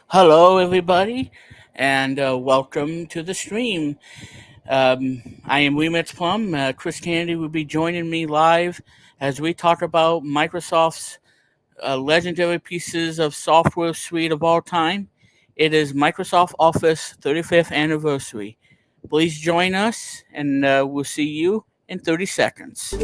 Hello, everybody, and welcome to the stream. I am Plum. Chris Kennedy will be joining me live as we talk about Microsoft's legendary pieces of software suite of all time. It is Microsoft Office 35th anniversary. Please join us, and we'll see you in 30 seconds.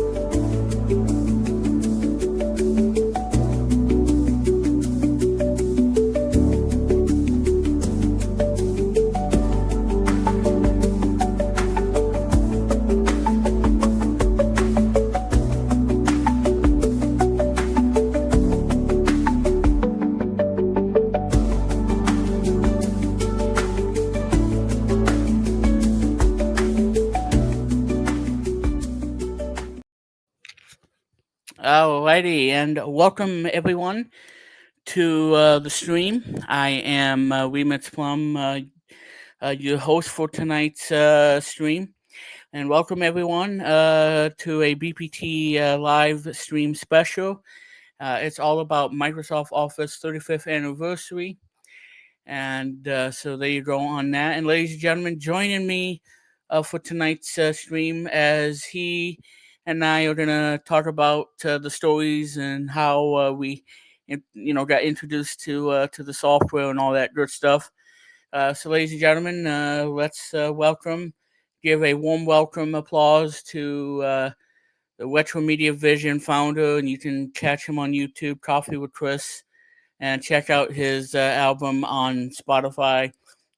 Alrighty, and welcome everyone to the stream. I am Plum, your host for tonight's stream, and welcome everyone to a BPT live stream special. It's all about Microsoft Office 35th anniversary, and so there you go on that. And ladies and gentlemen, joining me for tonight's stream as he and I are gonna talk about the stories and how we got introduced to the software and all that good stuff. So, ladies and gentlemen, let's give a warm welcome applause to the Retro Media Vision founder, and you can catch him on YouTube, Coffee with Chris, and check out his album on Spotify,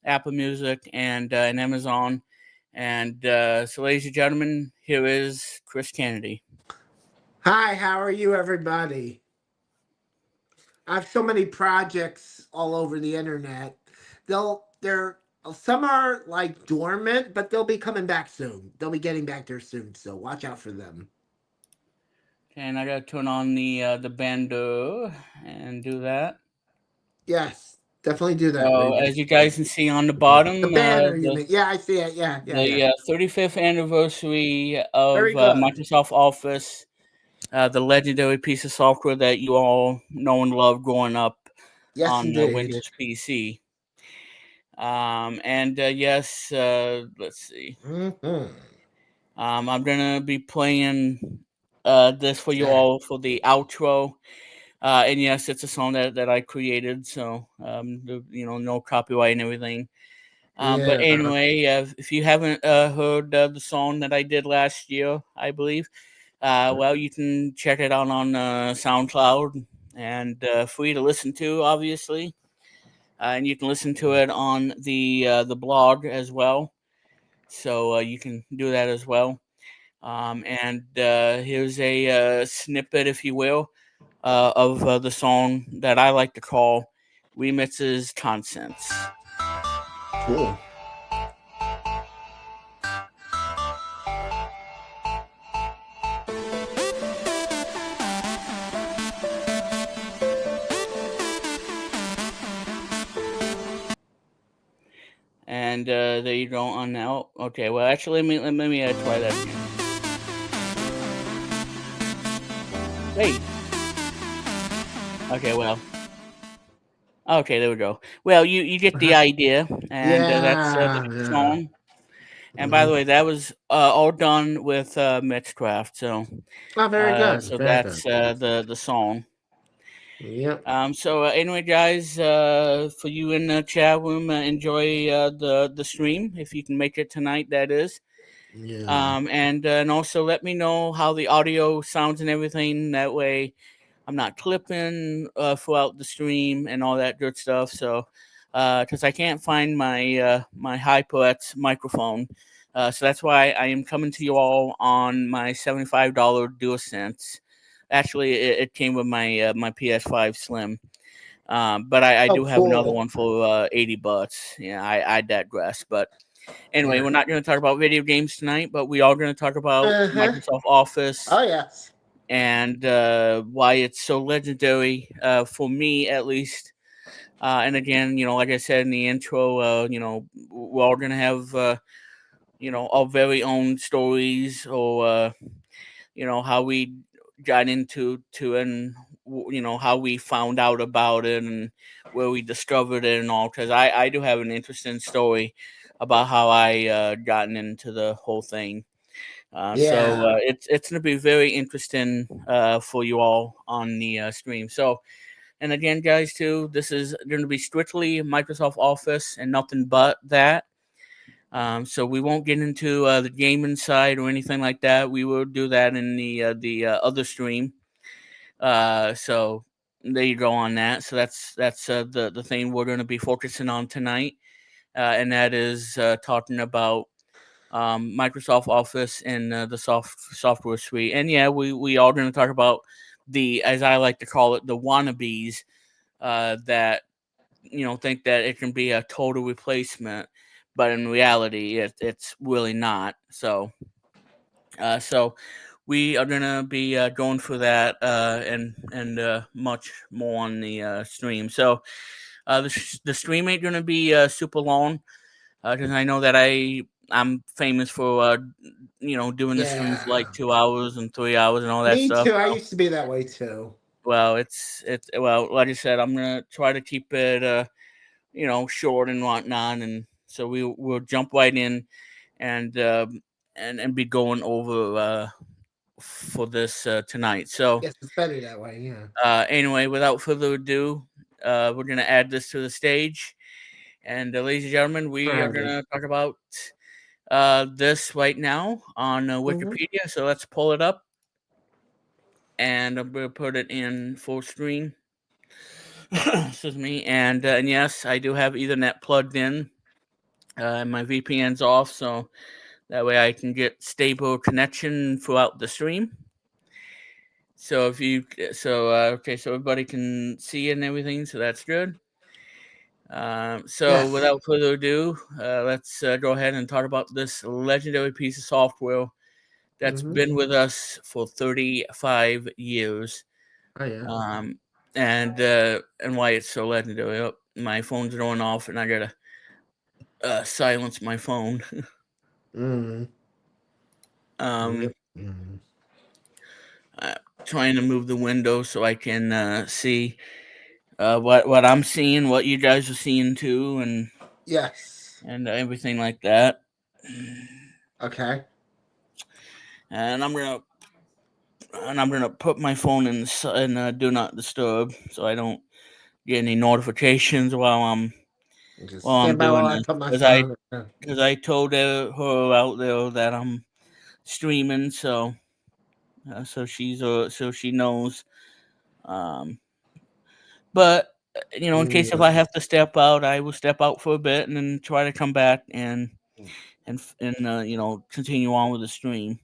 Apple Music, and Amazon. And so, ladies and gentlemen, here is Chris Kennedy. Hi, how are you, everybody? I have so many projects all over the internet. They're some are like dormant, but they'll be coming back soon. They'll be getting back there soon, so watch out for them. And I gotta turn on the bando and do that. Yes, definitely do that, So Raven. as you guys can see on the The bottom, banner, you mean? Yeah, I see it. Yeah, yeah, yeah. the 35th anniversary of Very good. Microsoft Office, the legendary piece of software that you all know and love growing up Yes, on indeed. Windows PC. And yes, let's see. Hmm. I'm gonna be playing this for you Yeah, all for the outro. And yes, it's a song that I created, so no copyright and everything. But yeah. anyway, if you haven't heard the song that I did last year, I believe, well, you can check it out on SoundCloud and free to listen to, obviously. And you can listen to it on the blog as well, so you can do that as well. And here's a snippet, if you will, of the song that I like to call "Remixes Conscience." Cool. And there you go on now. Okay, well, actually, let me try that again. Wait. Okay, well. Okay, there we go. Well, you get the idea, and that's the Yeah, yeah. song. And by Hmm. the way, that was all done with Mixcraft. So, Oh, very good. so Very good. that's the song. Yep. So anyway, guys, for you in the chat room, enjoy the stream if you can make it tonight. That is. Yeah. And also let me know how the audio sounds and everything. That way, I'm not clipping throughout the stream and all that good stuff. So, because I can't find my HyperX microphone, so that's why I am coming to you all on my $75 DualSense. Actually, it came with my PS5 Slim. But I Oh, do have another cool. one for $80. Yeah, I digress. But anyway, Yeah. we're not going to talk about video games tonight, but we are going to talk about Uh-huh. Microsoft Office Oh, yes. and why it's so legendary for me, at least. And again, like I said in the intro, we're all going to have, our very own stories or, how we got into and how we found out about it and where we discovered it and all, because I do have an interesting story about how I gotten into the whole thing. So Yeah. it's going to be very interesting for you all on the stream. So, and again, guys, too, this is going to be strictly Microsoft Office and nothing but that. So we won't get into the gaming side or anything like that. We will do that in the other stream. So there you go on that. So that's the thing we're going to be focusing on tonight, and that is talking about Microsoft Office and the software suite. And yeah, we are going to talk about the, as I like to call it, the wannabes that think that it can be a total replacement, but in reality, it's really not. So we are gonna be going for that and much more on the stream. So the stream ain't gonna be super long because I know that I'm famous for doing the streams for like Yeah. 2 hours and 3 hours and all that Me stuff. too. I used to be that way too. Well, it's well, like I said, I'm gonna try to keep it short and whatnot, and so we'll jump right in and and be going over for this tonight. So Yes, it's better that way. Yeah. anyway, without further ado, we're gonna add this to the stage, and ladies and gentlemen, we are Alrighty. gonna talk about this right now on Mm-hmm. Wikipedia. So let's pull it up, and I'm gonna put it in full screen. Excuse me, and yes, I do have Ethernet plugged in, and my VPN's off, so that way I can get stable connection throughout the stream. So if you okay, so everybody can see and everything, so that's good. So Yes. without further ado, let's go ahead and talk about this legendary piece of software that's Mm-hmm. been with us for 35 years. Oh yeah. Um, and why it's so legendary. Oh, my phone's going off, and I gotta silence my phone. Mm. um, Yep. Mm. uh, Trying to move the window so I can see what I'm seeing, what you guys are seeing too, Yes. and everything like that. Okay. And I'm gonna put my phone in do not disturb so I don't get any notifications Just while I'm stand by while doing I this put my because I phone. because I told her out there that I'm streaming, so so she knows. Um, but in case if I Yes. have to step out, I will step out for a bit and then try to come back and continue on with the stream.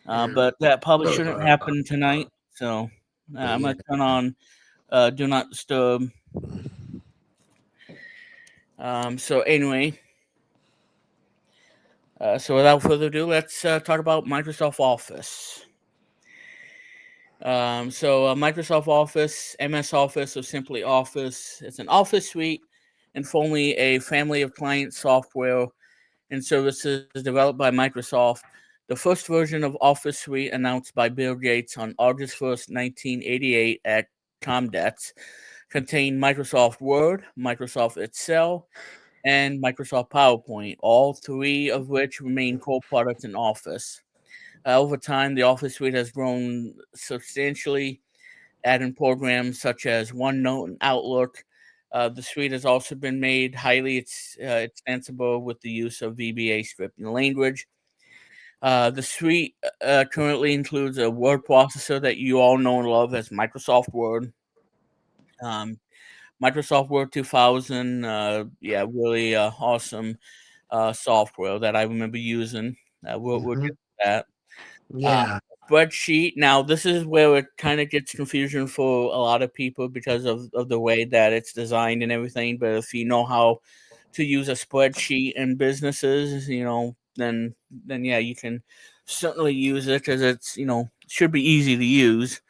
And But that probably shouldn't happen tonight. So I'm yeah. gonna turn on do not disturb. So anyway, so without further ado, let's talk about Microsoft Office. Microsoft Office, MS Office, or simply Office, it's an office suite and formerly a family of client software and services developed by Microsoft. The first version of Office Suite announced by Bill Gates on August 1st, 1988 at Comdex contained Microsoft Word, Microsoft Excel, and Microsoft PowerPoint, all three of which remain core products in Office. Over time, the Office Suite has grown substantially, adding programs such as OneNote and Outlook. The suite has also been made highly extensible with the use of VBA scripting language. The suite currently includes a word processor that you all know and love as Microsoft Word. Um, Microsoft Word 2000, yeah, really awesome software that I remember using. We'll get Mhm. to that. Uh, Yeah. Spreadsheet. Now, this is where it kind of gets confusion for a lot of people because of the way that it's designed and everything. But if you know how to use a spreadsheet in businesses, then yeah, you can certainly use it because it's should be easy to use.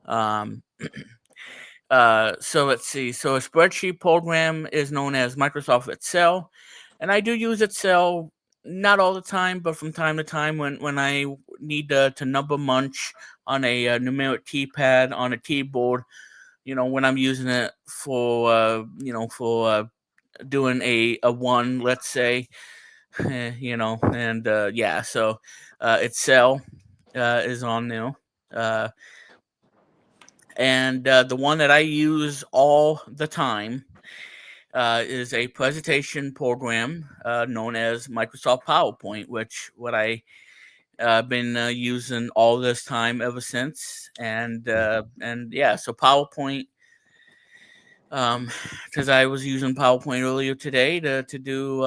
Um, so let's see. So a spreadsheet program is known as Microsoft Excel, and I do use Excel not all the time, but from time to time when I need to number munch on a numeric keypad on a keyboard, when I'm using it for doing a one, let's say, and yeah, so Excel is on there. Uh, and the one that I use all the time is a presentation program known as Microsoft PowerPoint, which what I been using all this time ever since, and yeah, so PowerPoint. Because I was using PowerPoint earlier today to do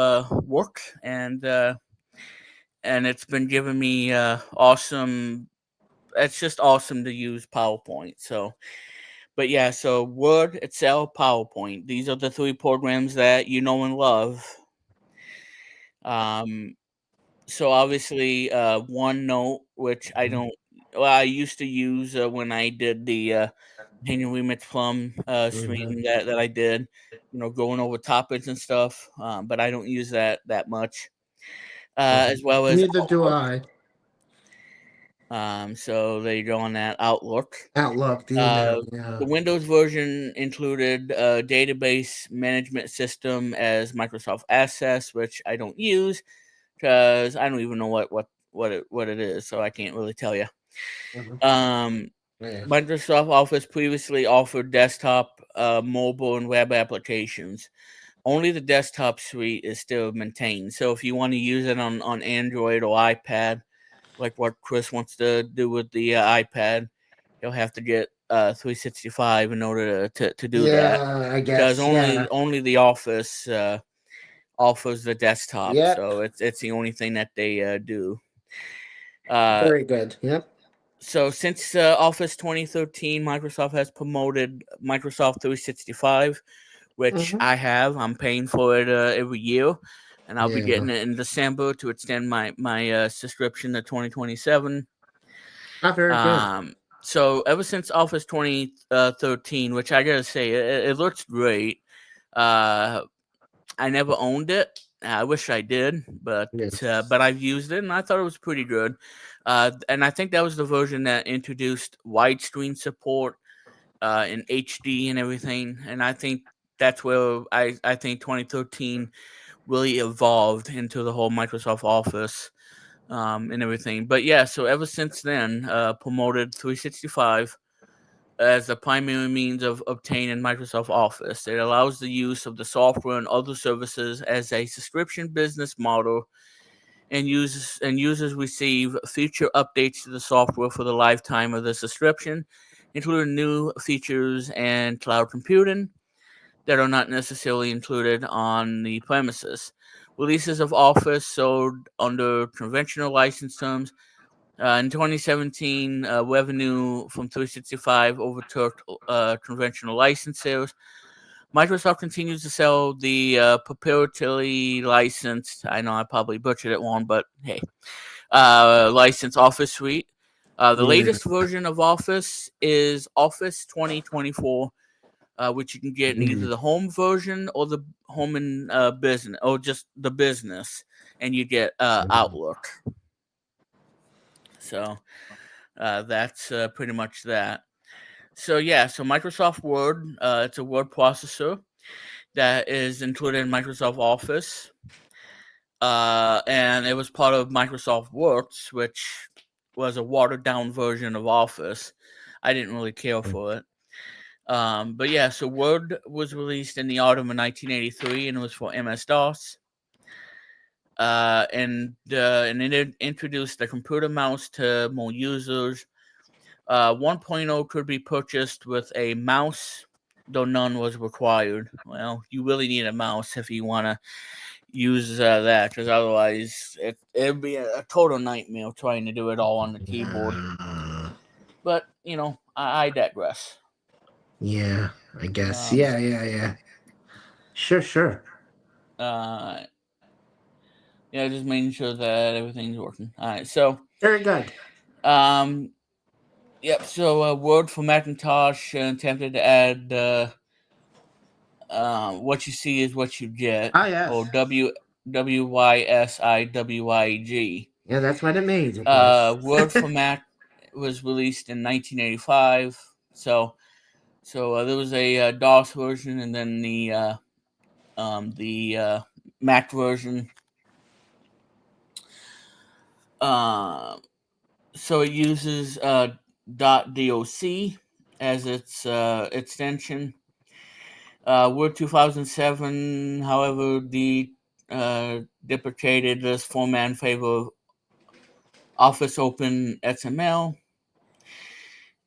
work, and it's been giving me awesome. It's just awesome to use PowerPoint. So, but yeah, so Word, Excel, PowerPoint. These are the three programs that you know and love. Um, so obviously, OneNote, which I don't. Well, I used to use when I did the Hanging Remix Plum Mm-hmm. stream that I did. Going over topics and stuff. But I don't use that much. Mm-hmm. As well as Neither do Outlook. I. So there you go on that Outlook. Outlook, the Uh, email. Yeah. the Windows version included a database management system as Microsoft Access, which I don't use because I don't even know what it is, so I can't really tell you. Mm-hmm. Um, Yeah. Microsoft Office previously offered desktop, mobile, and web applications. Only the desktop suite is still maintained. So if you want to use it on Android or iPad, like what Chris wants to do with the iPad, you'll have to get 365 in order to do that. Yeah, I Because guess. only Yeah. only the Office offers the desktop, Yep. so it's the only thing that they do. Uh, Very good. Yep. so since Office 2013, Microsoft has promoted Microsoft 365, which Mm-hmm. I have. I'm paying for it every year, and I'll be Yeah. getting it in December to extend my subscription to 2027. Not very good. So ever since Office 2013, which I gotta say, it looks great. Uh, I never owned it. I wish I did, Yeah. but I've used it and I thought it was pretty good. And I think that was the version that introduced widescreen support in HD and everything. And I think that's where I think 2013 really evolved into the whole Microsoft Office and everything. But yeah, so ever since then, promoted 365 as the primary means of obtaining Microsoft Office. It allows the use of the software and other services as a subscription business model, and users receive future updates to the software for the lifetime of the subscription, including new features and cloud computing that are not necessarily included on the premises. Releases of Office sold under conventional license terms. In 2017, revenue from 365 overtook conventional license sales. Microsoft continues to sell the proprietary licensed, I know I probably butchered it one, but hey, licensed Office Suite. The Yeah. latest version of Office is Office 2024, which you can get in either Mm. the home version or the home and business, or just the business, and you get Outlook. So that's pretty much that. So yeah, so Microsoft Word, it's a word processor that is included in Microsoft Office, and it was part of Microsoft Works, which was a watered down version of Office. I didn't really care for it. But yeah, so Word was released in the autumn of 1983, and it was for MS DOS. And it introduced the computer mouse to more users. 1.0 could be purchased with a mouse, though none was required. Well, you really need a mouse if you want to use that, because otherwise it'd be a total nightmare trying to do it all on the keyboard. But, I digress. Yeah, I guess. Um, Yeah, yeah, yeah. Sure, sure. uh, yeah, just making sure that everything's working. All right, so, Very good. um, yep, so Word for Macintosh attempted to add what you see is what you get, Ah, or yes. WYSIWYG. Yeah, that's what it means, of course. Word for Mac was released in 1985. So there was a DOS version, and then the Mac version. Uh, so it uses .doc as its extension. Word 2007, however, deprecated this format in favor of Office Open XML.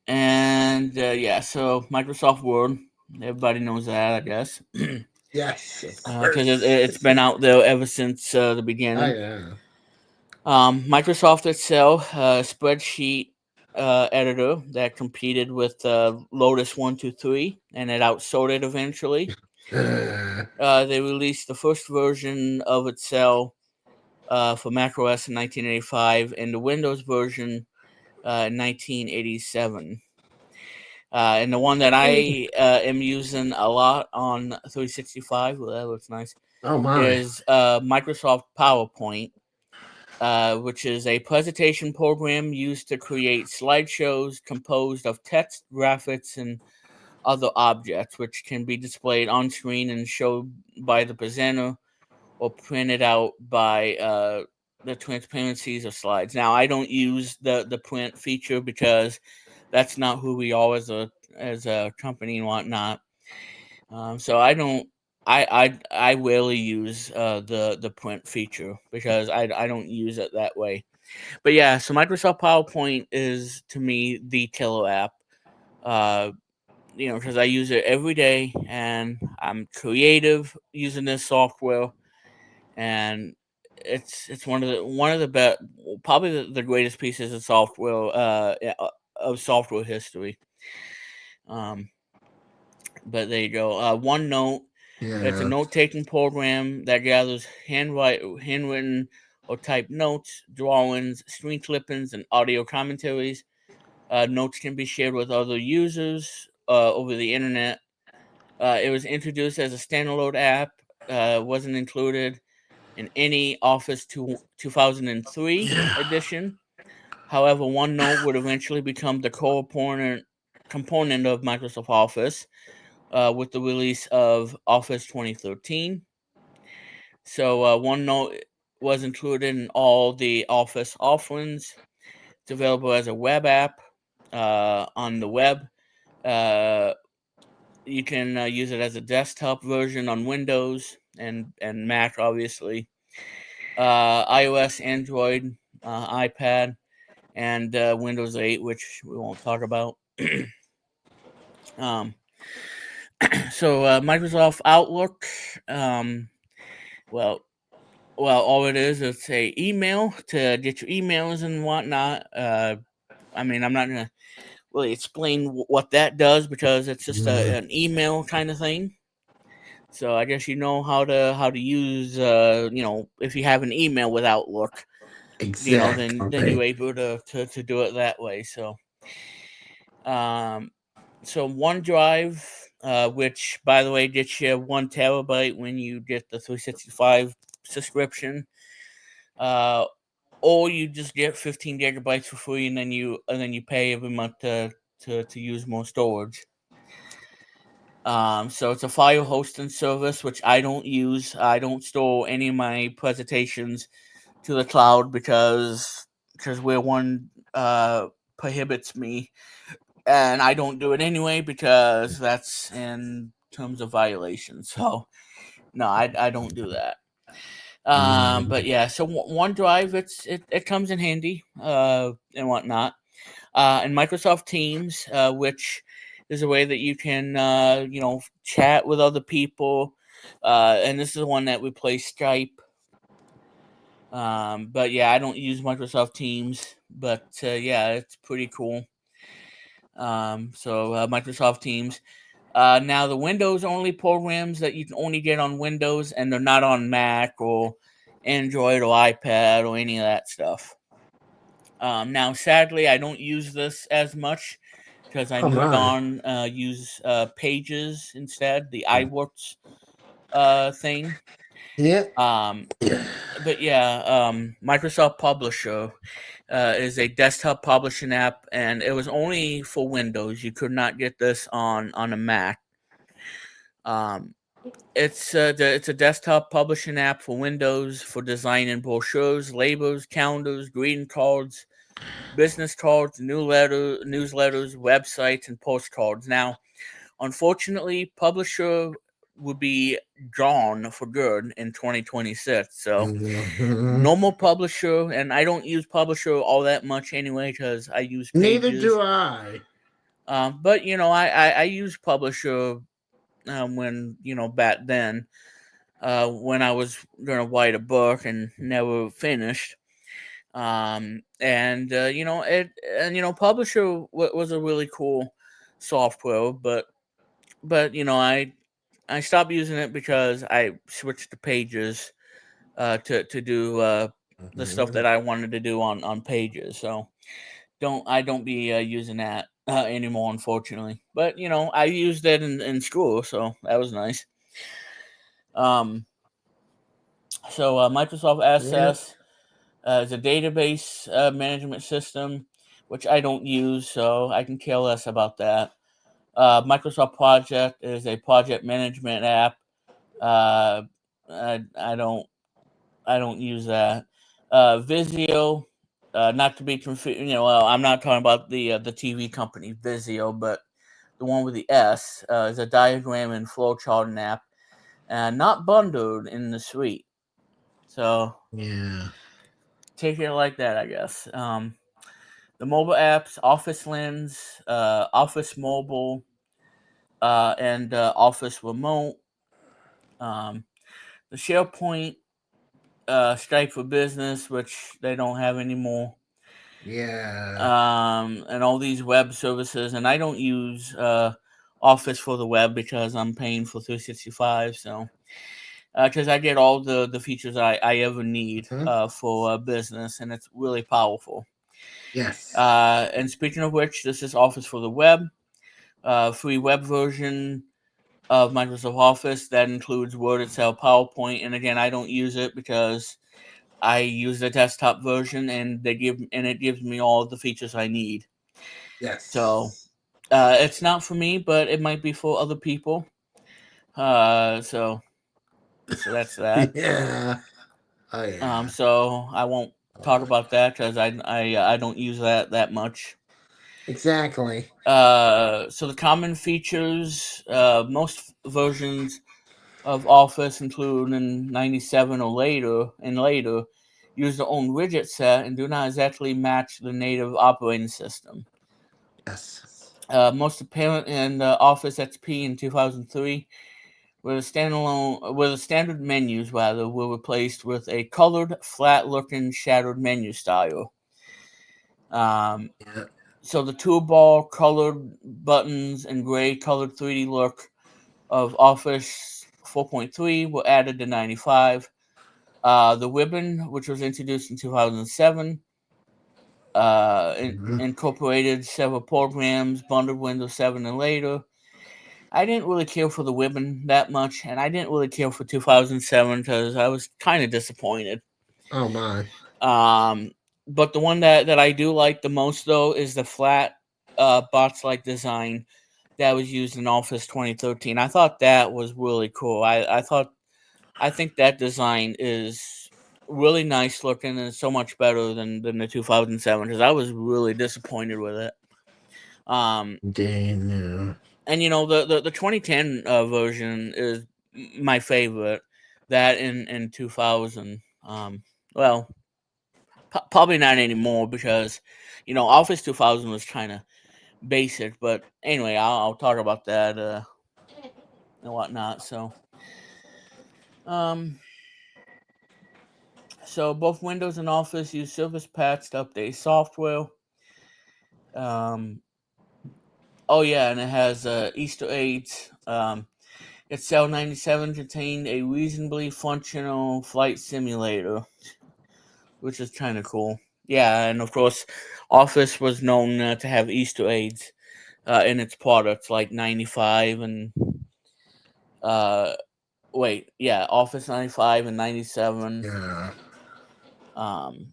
And yeah, so Microsoft Word, everybody knows that, I guess, Yes, of because course. it's been out there ever since the I beginning. know. Microsoft itself, spreadsheet editor that competed with Lotus 123, and it outsold it eventually. They released the first version of itself for macOS in 1985, and the Windows version in 1987. And the one that I am using a lot on 365, well, that looks nice, Oh my. is Microsoft PowerPoint, which is a presentation program used to create slideshows composed of text, graphics, and other objects, which can be displayed on screen and showed by the presenter or printed out by the transparencies of slides. Now, I don't use the print feature because that's not who we are as a company and whatnot. So I don't. I rarely use the print feature because I don't use it that way. But yeah, so Microsoft PowerPoint is to me the killer app. Uh, because I use it every day and I'm creative using this software, and it's one of the best, probably the greatest pieces of software of software history. Um, but there you go. OneNote. It's a Yeah. note taking program that gathers handwritten or typed notes, drawings, screen clippings, and audio commentaries. Notes can be shared with other users over the internet. It was introduced as a standalone app, wasn't included in any Office 2003 Yeah. edition. However, OneNote would eventually become the core component of Microsoft Office with the release of Office 2013. So OneNote was included in all the Office offerings. It's available as a web app on the web. Uh, you can use it as a desktop version on Windows and Mac, obviously. iOS, Android, iPad, and Windows 8, which we won't talk about. um, so Microsoft Outlook, um, well, all it is, it's a email to get your emails and whatnot. I mean, I'm not gonna really explain what that does because it's just Yeah. an email kind of thing. So I guess you know how to use if you have an email with Outlook, then you're Exactly. able to do it that way. Um, so OneDrive, which by the way gets you 1 terabyte when you get the 365 subscription, uh, or you just get 15 gigabytes for free, and then you pay every month to use more storage. So it's a file hosting service which I don't use. I don't store any of my presentations to the cloud because where one prohibits me, and I don't do it anyway because that's in terms of violation. So no, I don't do that. But Mm. yeah, so OneDrive, it comes in handy and whatnot. And Microsoft Teams, which is a way that you can chat with other people. And this is the one that replaced Skype. But yeah, I don't use Microsoft Teams, but yeah, it's pretty cool. So Microsoft Teams. Now the Windows only programs that you can only get on Windows, and they're not on Mac or Android or iPad or any of that stuff. Now, sadly, I don't use this as much because I Oh moved my. on. Use Pages instead, the iWorks thing. Yeah. Um, but yeah, Microsoft Publisher is a desktop publishing app, and it was only for Windows. You could not get this on a Mac. Um, it's a desktop publishing app for Windows for designing brochures, labels, calendars, greeting cards, business cards, newsletters, websites, and postcards. Now, unfortunately, Publisher would be gone for good in 2026. So Mhm. no more Publisher, and I don't use Publisher all that much anyway because I use Neither Pages. do I. But I use Publisher when back then when I was gonna write a book and never finished. And Publisher was a really cool software, but I stopped using it because I switched to Pages to do the stuff Mhm. that I wanted to do on Pages. So don't be using that anymore, unfortunately. But I used it in school, so that was nice. Um, so Microsoft Yeah. Access is a database management system, which I don't use, so I can care less about that. Microsoft Project is a project management app. Uh, I don't use that. Visio, not to be confused. Well, I'm not talking about the TV company Visio, but the one with the S is a diagram and flowcharting app, and not bundled in the suite. So Yeah. take it like that, I guess. The mobile apps, Office Lens, Office Mobile, and Office Remote. Um, the SharePoint, Stripe for Business, which they don't have anymore. Yeah. And all these web services. And I don't use Office for the web because I'm paying for 365. So, because I get all the features I ever need Mhm. for business, and it's really powerful. Yes. And speaking of which, this is Office for the web, free web version of Microsoft Office that includes Word, Excel, PowerPoint. And again, I don't use it because I use the desktop version, and it gives me all the features I need. So Yes. it's not for me, but it might be for other people. So that's that. Yeah. Oh yeah. So I won't talk about that because I don't use that much. Exactly. So the common features, most versions of Office, including 97 or later, use their own widget set and do not exactly match the native operating system. Yes. Most apparent in Office XP in 2003, where the standard menus rather were replaced with a colored, flat-looking shadowed menu style. Um, Yeah. so the toolbar, colored buttons, and gray colored 3D look of Office 4.3 were added to 95. The ribbon, which was introduced in 2007, Mhm. incorporated several programs bundled Windows 7 and later. I didn't really care for the ribbon that much, and I didn't really care for 2007 because I was kind of disappointed. Oh my. Um, but the one that I do like the most, though, is the flat box like design that was used in Office 2013. I thought that was really cool. I think that design is really nice looking and so much better than the 2007 because I was really disappointed with it. Um, Damn. and the 2010 version is my favorite. That in 2000. Well, probably not anymore because Office 2000 was kind of basic. But anyway, I'll talk about that and whatnot. Um, so both Windows and Office use Service Packs to update software. Um, oh yeah, and it has Easter eggs. Excel 97 contained a reasonably functional flight simulator, which is kind of cool. Yeah, and of course, Office was known to have Easter eggs in its products, like 95 and uh, wait, yeah, Office 95 and 97. Yeah. Um,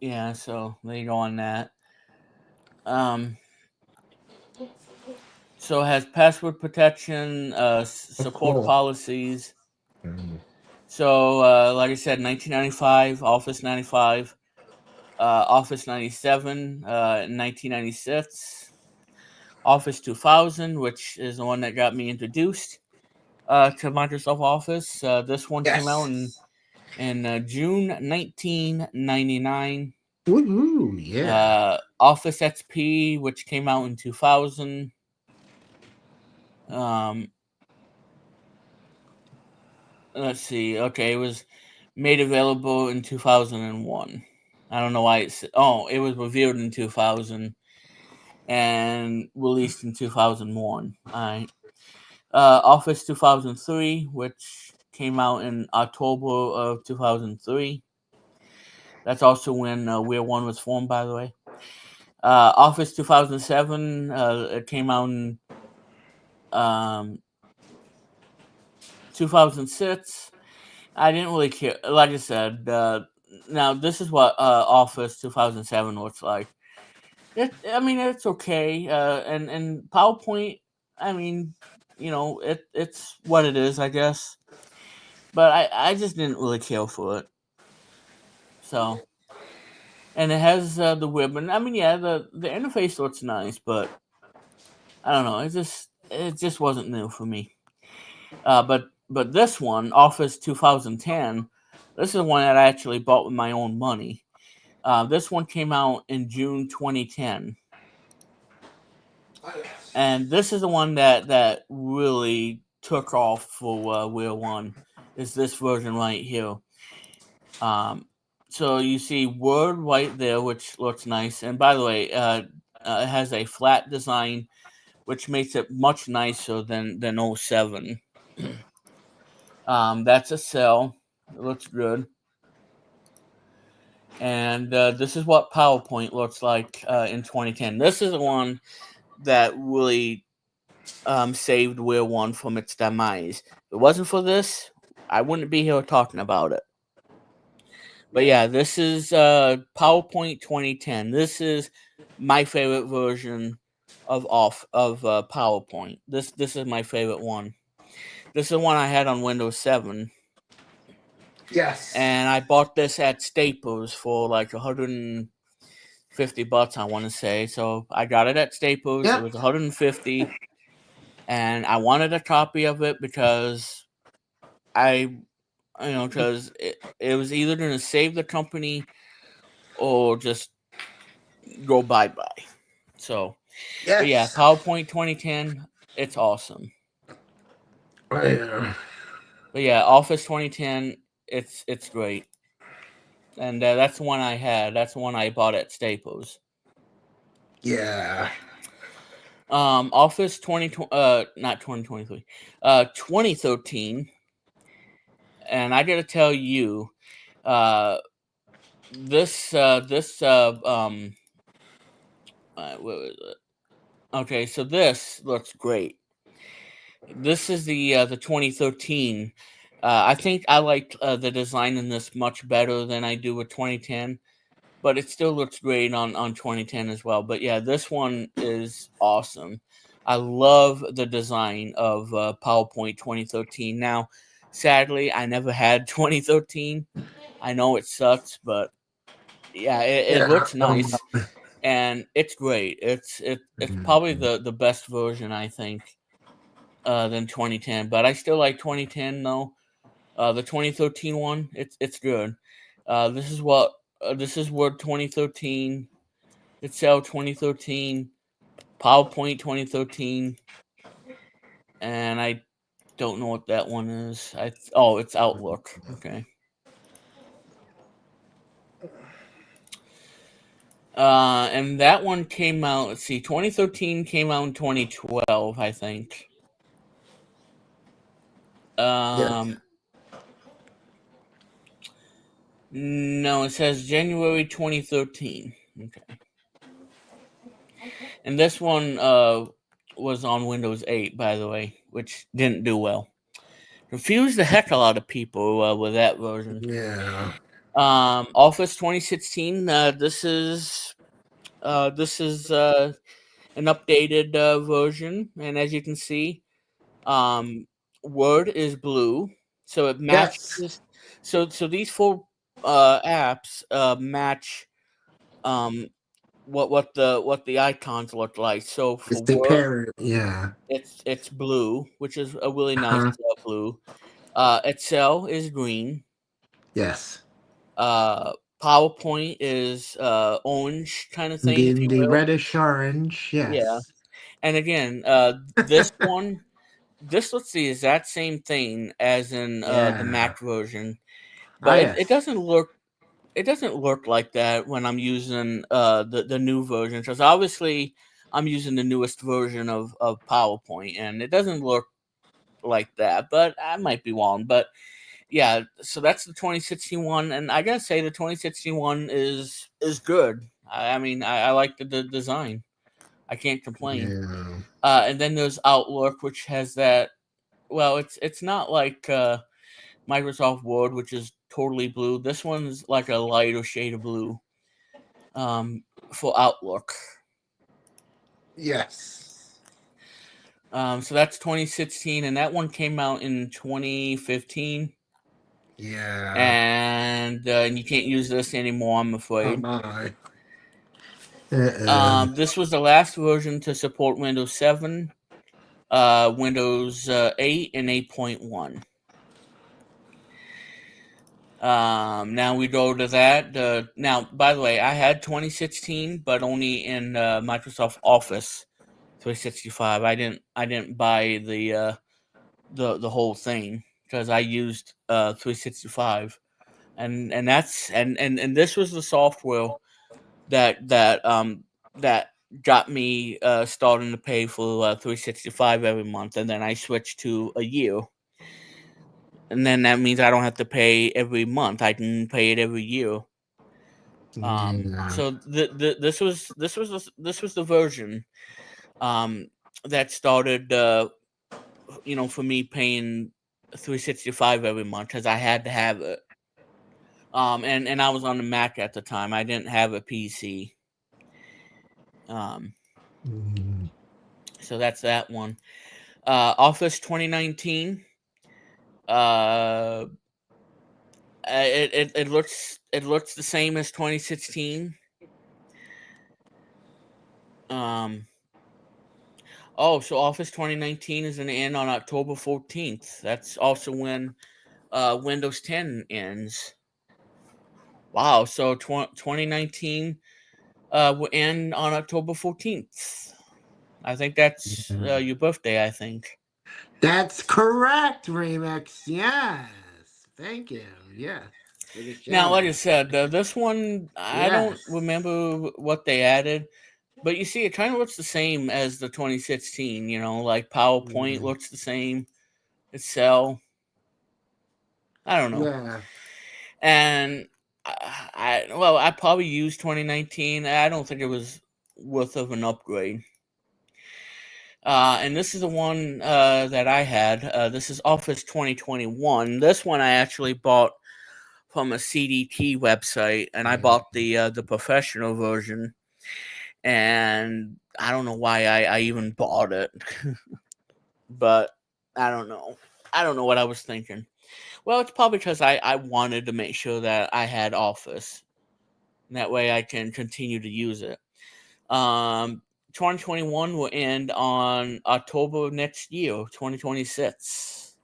yeah, so there you go on that. Um, so it has password protection, Oh, support cool. policies. Mm. So, like I said, 1995, Office 95, Office 97, 1996, Office 2000, which is the one that got me introduced to Microsoft Office. This one came out Yes. in June 1999. Woohoo! Yeah. Office XP, which came out in 2000. Um, let's see. Okay, it was made available in 2001. I don't know why it's. Oh, it was revealed in 2000 and released in 2001. All right. Office 2003, which came out in October of 2003. That's also when Weir 1 was formed, by the way. Office 2007, it came out in um, 2006. I didn't really care. Like I said, now this is what Office 2007 looks like. I mean, it's okay. And PowerPoint, I mean, it's what it is, I guess. But I just didn't really care for it. So, and it has the ribbon. I mean, yeah, the interface looks nice, but I don't know. It just wasn't new for me. But this one, Office 2010, this is one that I actually bought with my own money. This one came out in June 2010, and this is the one that really took off for Wheel One. Is this version right here? Um, so you see Word right there, which looks nice. And by the way, it has a flat design, which makes it much nicer than '07. That's a cell. It looks good. And this is what PowerPoint looks like in 2010. This is the one that really saved Weir 1 from its demise. If it wasn't for this, I wouldn't be here talking about it. But yeah, this is PowerPoint 2010. This is my favorite version of PowerPoint. This is my favorite one. This is the one I had on Windows 7, Yes. and I bought this at Staples for like $150, I want to say. So I got it at Staples. It Yep. was 150, and I wanted a copy of it because because it was either going to save the company or just go bye bye. So, but yeah, Yes. PowerPoint 2010, it's awesome. Yeah. But yeah, Office 2010, it's great, and that's the one I had. That's the one I bought at Staples. Yeah. Office 20, not 2023, 2013, and I got to tell you, uh, this what was it? Okay, so this looks great. This is the 2013. I think I like the design in this much better than I do with 2010, but it still looks great on 2010 as well. But yeah, this one is awesome. I love the design of PowerPoint 2013. Now, sadly, I never had 2013. I know it sucks, but yeah, it Yeah. looks nice and it's great. It's probably the best version, I think, than 2010. But I still like 2010 though. The 2013 one, it's good. This is Word 2013, Excel 2013, PowerPoint 2013, and I don't know what that one is. It's Outlook. Okay. And that one came out. Let's see, 2013 came out in 2012, I think. Yeah. Um, no, it says January 2013. Okay. And this one was on Windows 8, by the way, which didn't do well. confused the heck a lot of people with that version. Yeah. Office 2016. This is an updated version, and as you can see, um, Word is blue, so it Yes. matches. So these four apps match um, what the icons look like. So It's for the Word, parent. Yeah. it's blue, which is a really nice Uh-huh. blue. Excel is green. Yes. Uh, PowerPoint is orange kind of thing, if you The will. reddish orange. Yeah, Yes. and again, this one, this looks the exact same thing as in the Yeah. Mac version, Ah, but it yes. doesn't look. It doesn't look like that when I'm using the new version, because obviously I'm using the newest version of PowerPoint, and it doesn't look like that. But I might be wrong. But yeah, so that's the 2016 one, and I gotta say the 2016 one is good. I mean, I like the design. I can't complain. Yeah. And then there's Outlook, which has that. Well, it's not like Microsoft Word, which is totally blue. This one's like a lighter shade of blue for Outlook. Yes. So that's 2016, and that one came out in 2015. Yeah. And you can't use this anymore, I'm Oh afraid. my. Uh-uh. This was the last version to support Windows 7, Windows 8, and 8.1. Now we go to that. Now, by the way, I had 2016, but only in Microsoft Office 365. I didn't buy the whole thing because I used 365, and that's and this was the software that got me starting to pay for 365 every month, and then I switched to a year, and then that means I don't have to pay every month. I can pay it every year. Yeah. So this was the version um, that started for me paying 365 every month because I had to have it. And I was on the Mac at the time. I didn't have a PC. Um, Mm. so that's that one. Office 2019. Uh, it looks the same as 2016. Um, so Office 2019 is going to end on October 14th. That's also when Windows 10 ends. Wow, so 2019 will end on October 14th. I think that's your birthday, I think. That's correct, Remix. Yes. Thank you. Yes. For the Now, shout like I out. said, this one, I don't Yes. remember what they added, but you see, it kind of looks the same as the 2016, like PowerPoint Mm. looks the same, Excel, I don't know. Yeah. And I probably used 2019. I don't think it was worth of an upgrade. And this is the one that I had. This is Office 2021. This one I actually bought from a CDT website, and I bought the professional version. And I don't know why I even bought it, but I don't know. I don't know what I was thinking. Well, it's probably because I wanted to make sure that I had Office. And that way I can continue to use it. Um, 2021 will end on October of next year, 2026.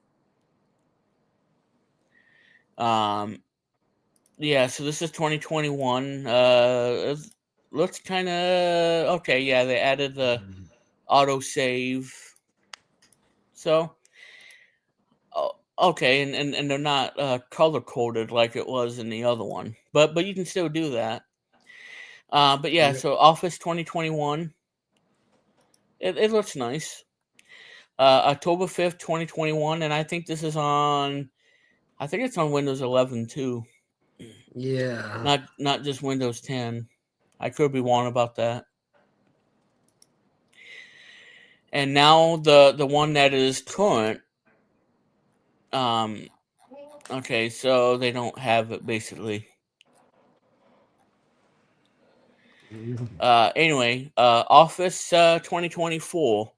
Um, yeah, so this is 2021. It looks kind of okay. Yeah, they added the auto save. So, okay, and they're not color coded like it was in the other one, but you can still do that. But yeah, Yeah. so Office 2021, it looks nice. October 5th, 2021, and I think this is on. I think it's on Windows 11 too, Yeah. not just Windows 10. I could be wrong about that. And now the one that is current Um, okay, so they don't have it basically. Anyway, Office 2024,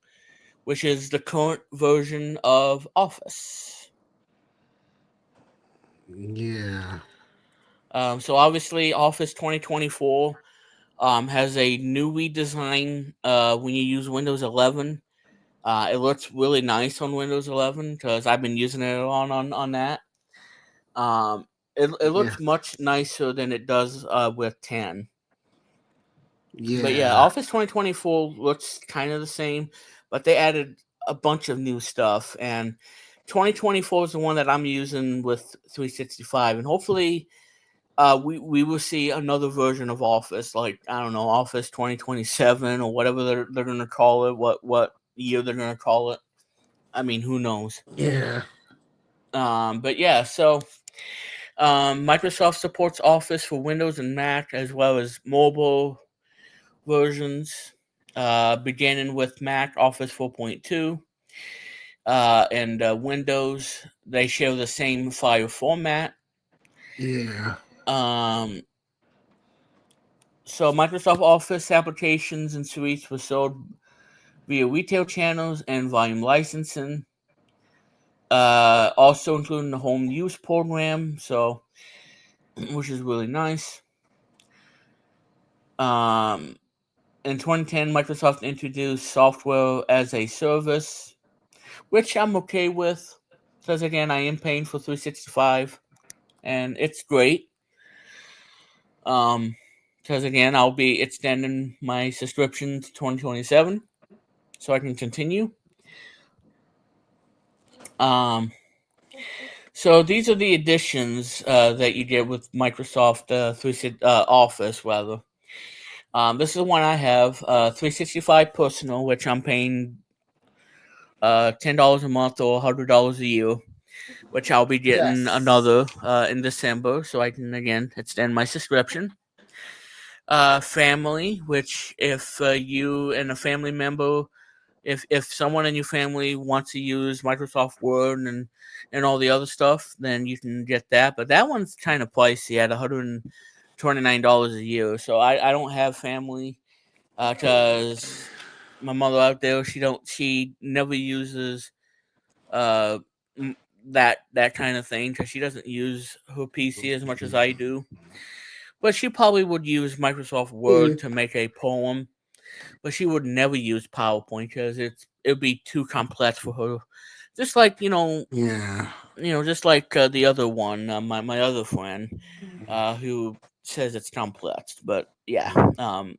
which is the current version of Office. Yeah. So obviously, Office 2024 has a new redesign when you use Windows 11. It looks really nice on Windows 11 because I've been using it on that. Um, it Yeah. looks much nicer than it does with 10. But yeah, Yeah. Office 2024 looks kind of the same, but they added a bunch of new stuff. And 2024 is the one that I'm using with 365, and hopefully, we will see another version of Office, like I don't know, Office 2027 or whatever they're gonna call it. What year they're gonna call it? I mean, who knows? Yeah. But yeah, so Microsoft supports Office for Windows and Mac as well as mobile versions, beginning with Mac Office 4.2 and Windows. They share the same file format. Yeah. Um, so Microsoft Office applications and suites were sold via retail channels and volume licensing. Also including the home use program, so which is really nice. Um, in 2010, Microsoft introduced software as a service, which I'm okay with. Because again, I am paying for 365, and it's great. Um, because again, I'll be extending my subscription to 2027, so I can continue. Um, so these are the additions that you get with Microsoft Office, rather. This is the one I have, 365 Personal, which I'm paying $10 a month or $100 a year, which I'll be getting Yes. another in December, so I can again extend my subscription. Family, which if you and a family member, if someone in your family wants to use Microsoft Word and all the other stuff, then you can get that. But that one's kind of pricey at $129 a year. So I don't have family because my mother out there, she never uses uh that kind of thing because she doesn't use her PC as much as I do. But she probably would use Microsoft Yeah. Word to make a poem, but she would never use PowerPoint because it'd be too complex for her. Just like Yeah. just like the other one, my other friend, who says it's complex. But yeah,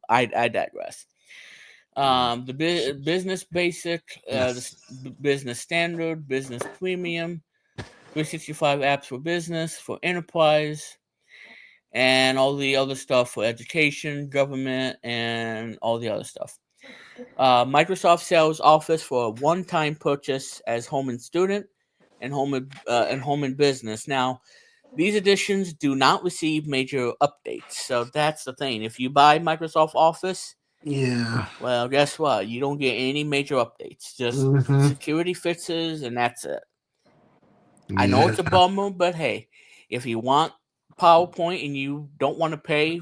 I digress. The business basic, Yes. business standard, business premium, 365 apps for business, for enterprise, and all the other stuff for education, government, and all the other stuff. Microsoft sells Office for a one-time purchase as home and student, and home and business. Now, these editions do not receive major updates, so that's the thing. If you buy Microsoft Office, Yeah. well, guess what? You don't get any major updates. Just Mm-hmm. security fixes, and that's it. I know Yeah. it's a bummer, but hey, if you want PowerPoint and you don't want to pay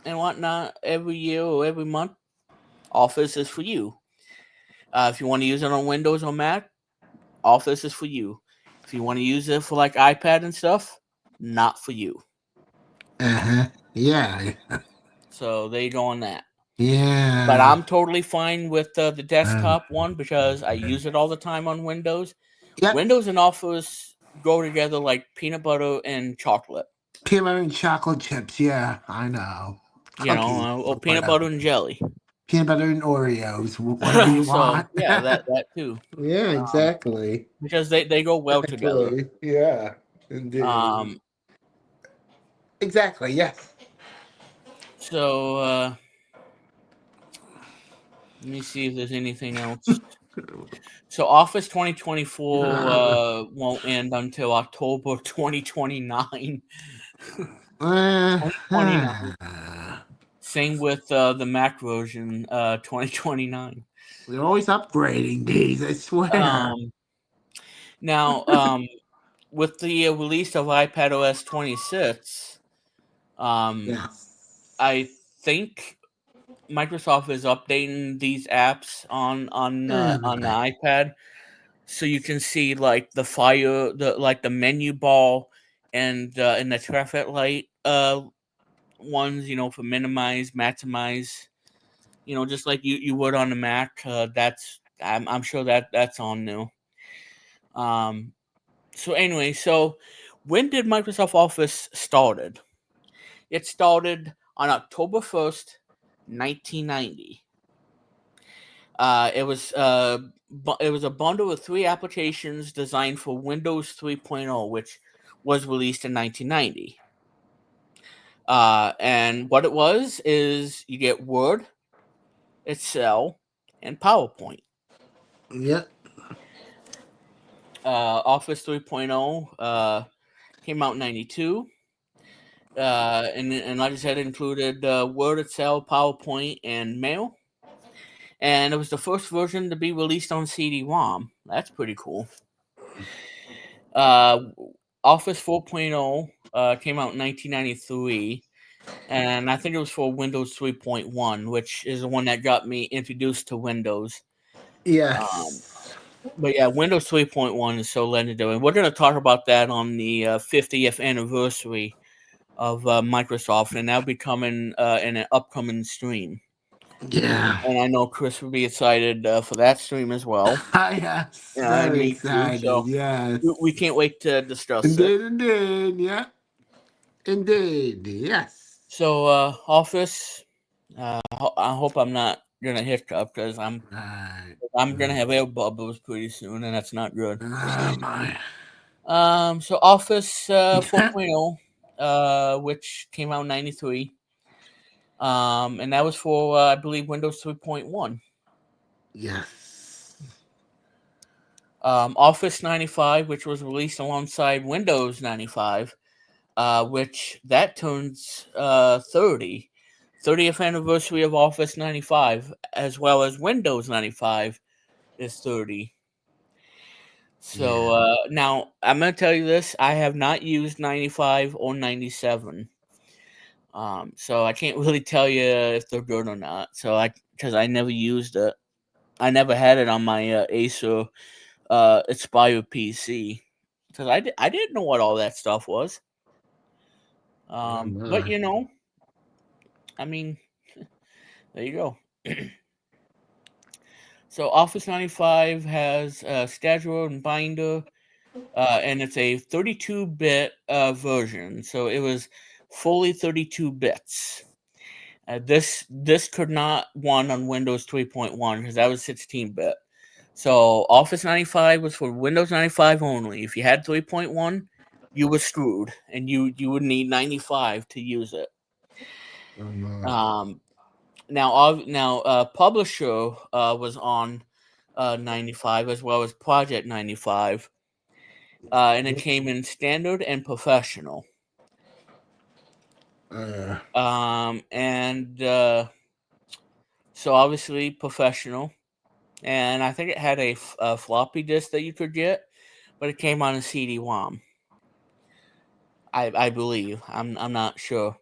and whatnot every year or every month, Office is for you. If you want to use it on Windows or Mac, Office is for you. If you want to use it for like iPad and stuff, not for you. Uh-huh. Yeah. So there you go on that. But Yeah. I'm totally fine with the Uh, desktop one because I use it all the time on Windows. yep. Windows and Office go together like peanut butter and chocolate, Peanut butter and chocolate chips. Yeah, I know. Cookies or or peanut whatever. butter and jelly. Peanut butter and Oreos, whatever you So want. yeah, that too, Yeah, exactly. because they go well together. Exactly. Yeah, indeed. Um, Exactly. Yes. so let me see if there's anything else. So Office 2024 Uh, won't end until October 2029. uh, 2029. Same with the Mac version, 2029. they're always upgrading these, I swear. Um, now, with the release of iPadOS 26, I think Microsoft is updating these apps on the iPad, so you can see like the menu bar and the traffic light ones, for minimize, maximize, just like you would on the Mac. I'm sure that's on new. So anyway, so when did Microsoft Office started? It started on October 1st, 1990. It was a bundle of 3 applications designed for Windows 3.0, which was released in 1990. And what it was is you get Word, Excel, and PowerPoint. Yep. Office 3.0 came out in 92. And like I said, it included Word, Excel, PowerPoint, and Mail. And it was the first version to be released on CD-ROM. That's pretty cool. Office 4.0 came out in 1993, and I think it was for Windows 3.1, which is the one that got me introduced to Windows. Yes. But yeah, Windows 3.1 is so legendary. And we're going to talk about that on the 50th anniversary of Microsoft, and that'll be coming in an upcoming stream. Yeah. And I know Chris will be excited for that stream as well. Yes. Yeah, and Very me too. excited. So Yes. we can't wait to discuss it. Indeed. Yeah. Indeed. Yes. So Office, I hope I'm not gonna hiccup because Right. I'm gonna have air bubbles pretty soon, and that's not good. Oh my. So Office 4.0, which came out in 93. And that was for I believe Windows 3.1. Yes. Office 95, which was released alongside Windows 95, which that turns 30th anniversary of Office 95, as well as Windows 95 is 30. So now I'm going to tell you this: I have not used 95 or 97. So I can't really tell you if they're good or not. Because I never used it. I never had it on my Acer expired PC because I didn't know what all that stuff was. But I mean, there you go. So Office 95 has scheduler and binder, and it's a 32-bit version. So it was fully 32 bits. This could not run on Windows 3.1 because that was 16-bit. So Office 95 was for Windows 95 only. If you had 3.1, you were screwed, and you would need 95 to use it. Now, Publisher was on 95 as well as Project 95, and it came in standard and professional. And so obviously professional, and I think it had a floppy disk that you could get, but it came on a CD-ROM. I believe. I'm not sure.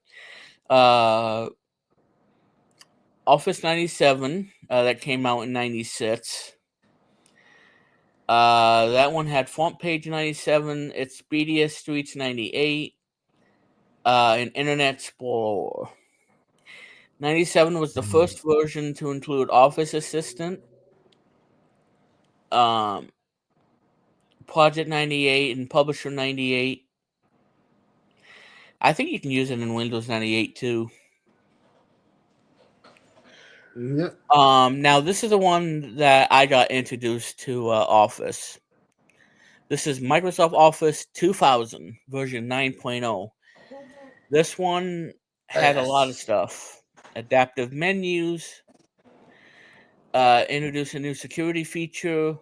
Office 97 that came out in 96. That one had Front Page 97, Expedia Streets 98, and Internet Explorer. 97 was the first version to include Office Assistant, Project 98, and Publisher 98. I think you can use it in Windows 98 too. Yep. Now this is the one that I got introduced to Office. This is Microsoft Office 2000 version 9.0. This one had a lot of stuff. Adaptive menus, introduce a new security feature.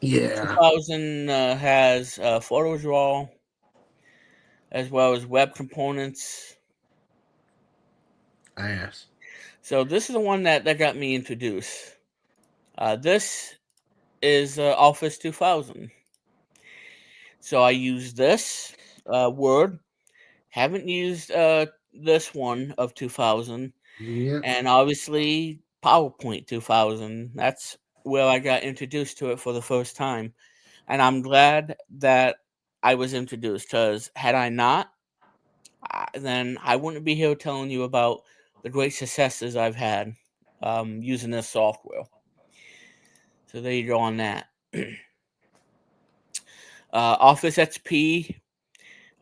2000 has photos raw, as well as web components. Yes. So this is the one that got me introduced. This is Office 2000. So I use this Word. Haven't used this one of 2000, Yep. and obviously PowerPoint 2000. That's where I got introduced to it for the first time, and I'm glad that I was introduced, because had I not, then I wouldn't be here telling you about the great successes I've had using this software. So there you go on that. Office XP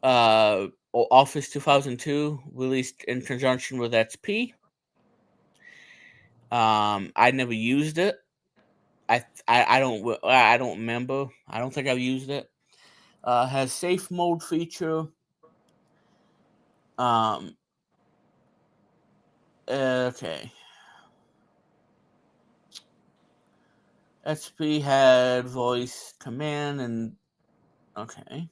or Office 2002 released in conjunction with XP. I never used it. I don't remember. I don't think I've used it. Has safe mode feature. Um, okay. XP had voice command and okay.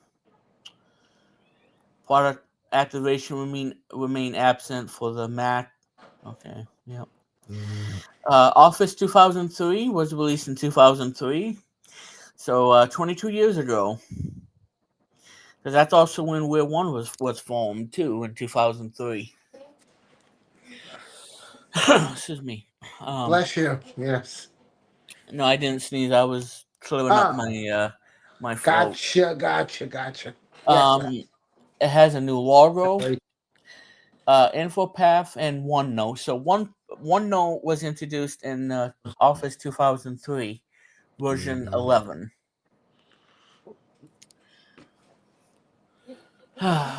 Product activation remain absent for the Mac. Okay. Yep. Office 2003 was released in 2003, so 22 years ago. Because that's also when Weir One was formed too in 2003. Excuse me. Um, Bless you. Yes. no, I didn't sneeze. I was clearing up Oh, my throat. gotcha. Yes. Um, it has a new logo, Sorry. InfoPath, and OneNote. So OneNote was introduced in Office 2003, version Mhm. 11.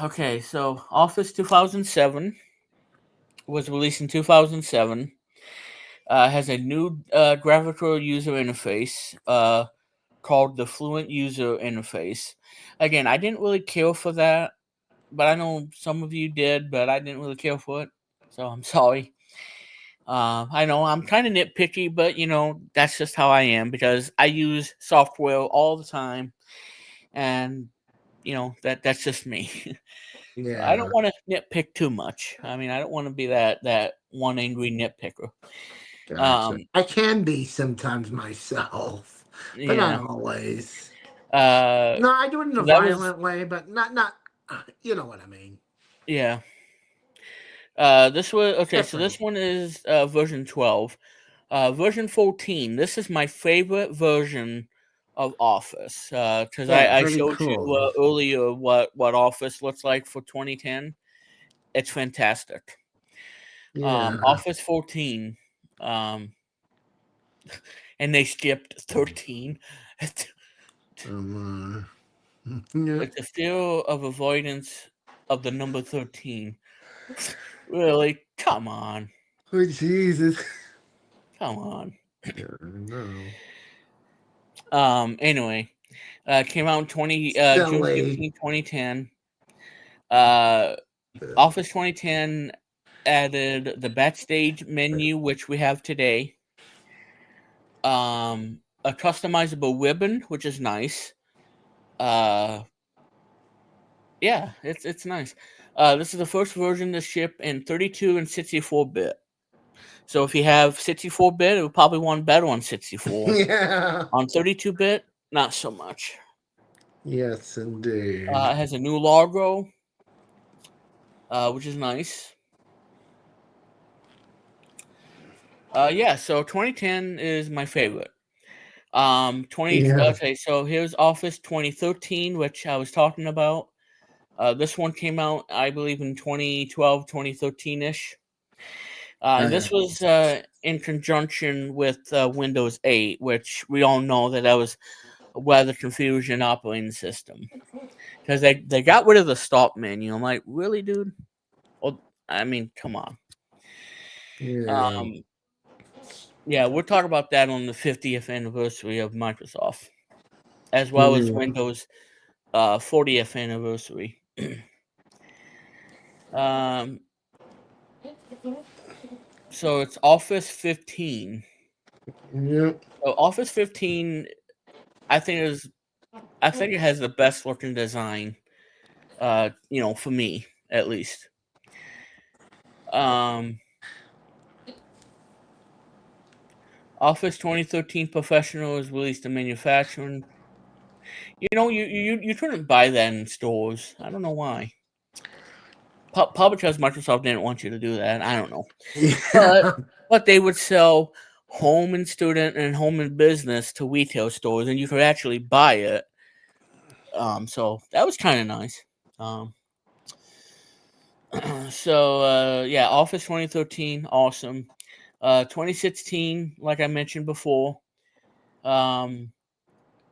Okay, so Office 2007 was released in 2007. Has a new graphical user interface called the Fluent User Interface. Again, I didn't really care for that, but I know some of you did, but I didn't really care for it, so I'm sorry. I know I'm kind of nitpicky, but that's just how I am, because I use software all the time, and that's just me. So I don't Yeah. want to nitpick too much. I mean, I don't want to be that one angry nitpicker. Gotcha. Um, I can be sometimes myself, but not yeah. always. Uh, No, I do it in a so that was violent way, but not. You know what I mean. yeah. This was okay. So this Different. one is version 12. Version 14. This is my favorite version of Office, because Yeah, I pretty showed you cool. earlier what Office looks like for 2010. It's fantastic. Yeah. Office 14. Um, and they skipped 13. It's Um, yeah. it's a fear of avoidance of the number 13. Really? Come on. Oh Jesus. Come on. Yeah, I know. Anyway, came out in June Silly. 15, 2010. Uh, Office 2010 added the backstage menu, which we have today. A customizable ribbon, which is nice. Uh, yeah, it's nice. This is the first version to ship in 32 and 64-bit. So if you have 64-bit, it would probably run better on 64. Yeah. On 32-bit, not so much. Yes, indeed. It has a new logo, which is nice. Yeah, so 2010 is my favorite. 20 Yeah. okay, so here's Office 2013, which I was talking about. This one came out, I believe, in 2012, 2013-ish. And Uh, this was in conjunction with Windows 8, which we all know that was a rather confusing operating system. Because they got rid of the stop menu. I'm like, really, dude? Well, I mean, come on. yeah. Um, yeah, we'll talk about that on the 50th anniversary of Microsoft, as well as Yeah. Windows 40th anniversary. um, so it's Office 15. Yeah. So Office 15, I think I think it has the best looking design. For me at least. Um, Office 2013 Professional is released in manufacturing. You couldn't buy that in stores. I don't know why. Probably because Microsoft didn't want you to do that. I don't know, but Yeah. they would sell home and student and home and business to retail stores, and you could actually buy it. So that was kind of nice. Um, yeah, Office 2013, awesome. 2016, like I mentioned before, um,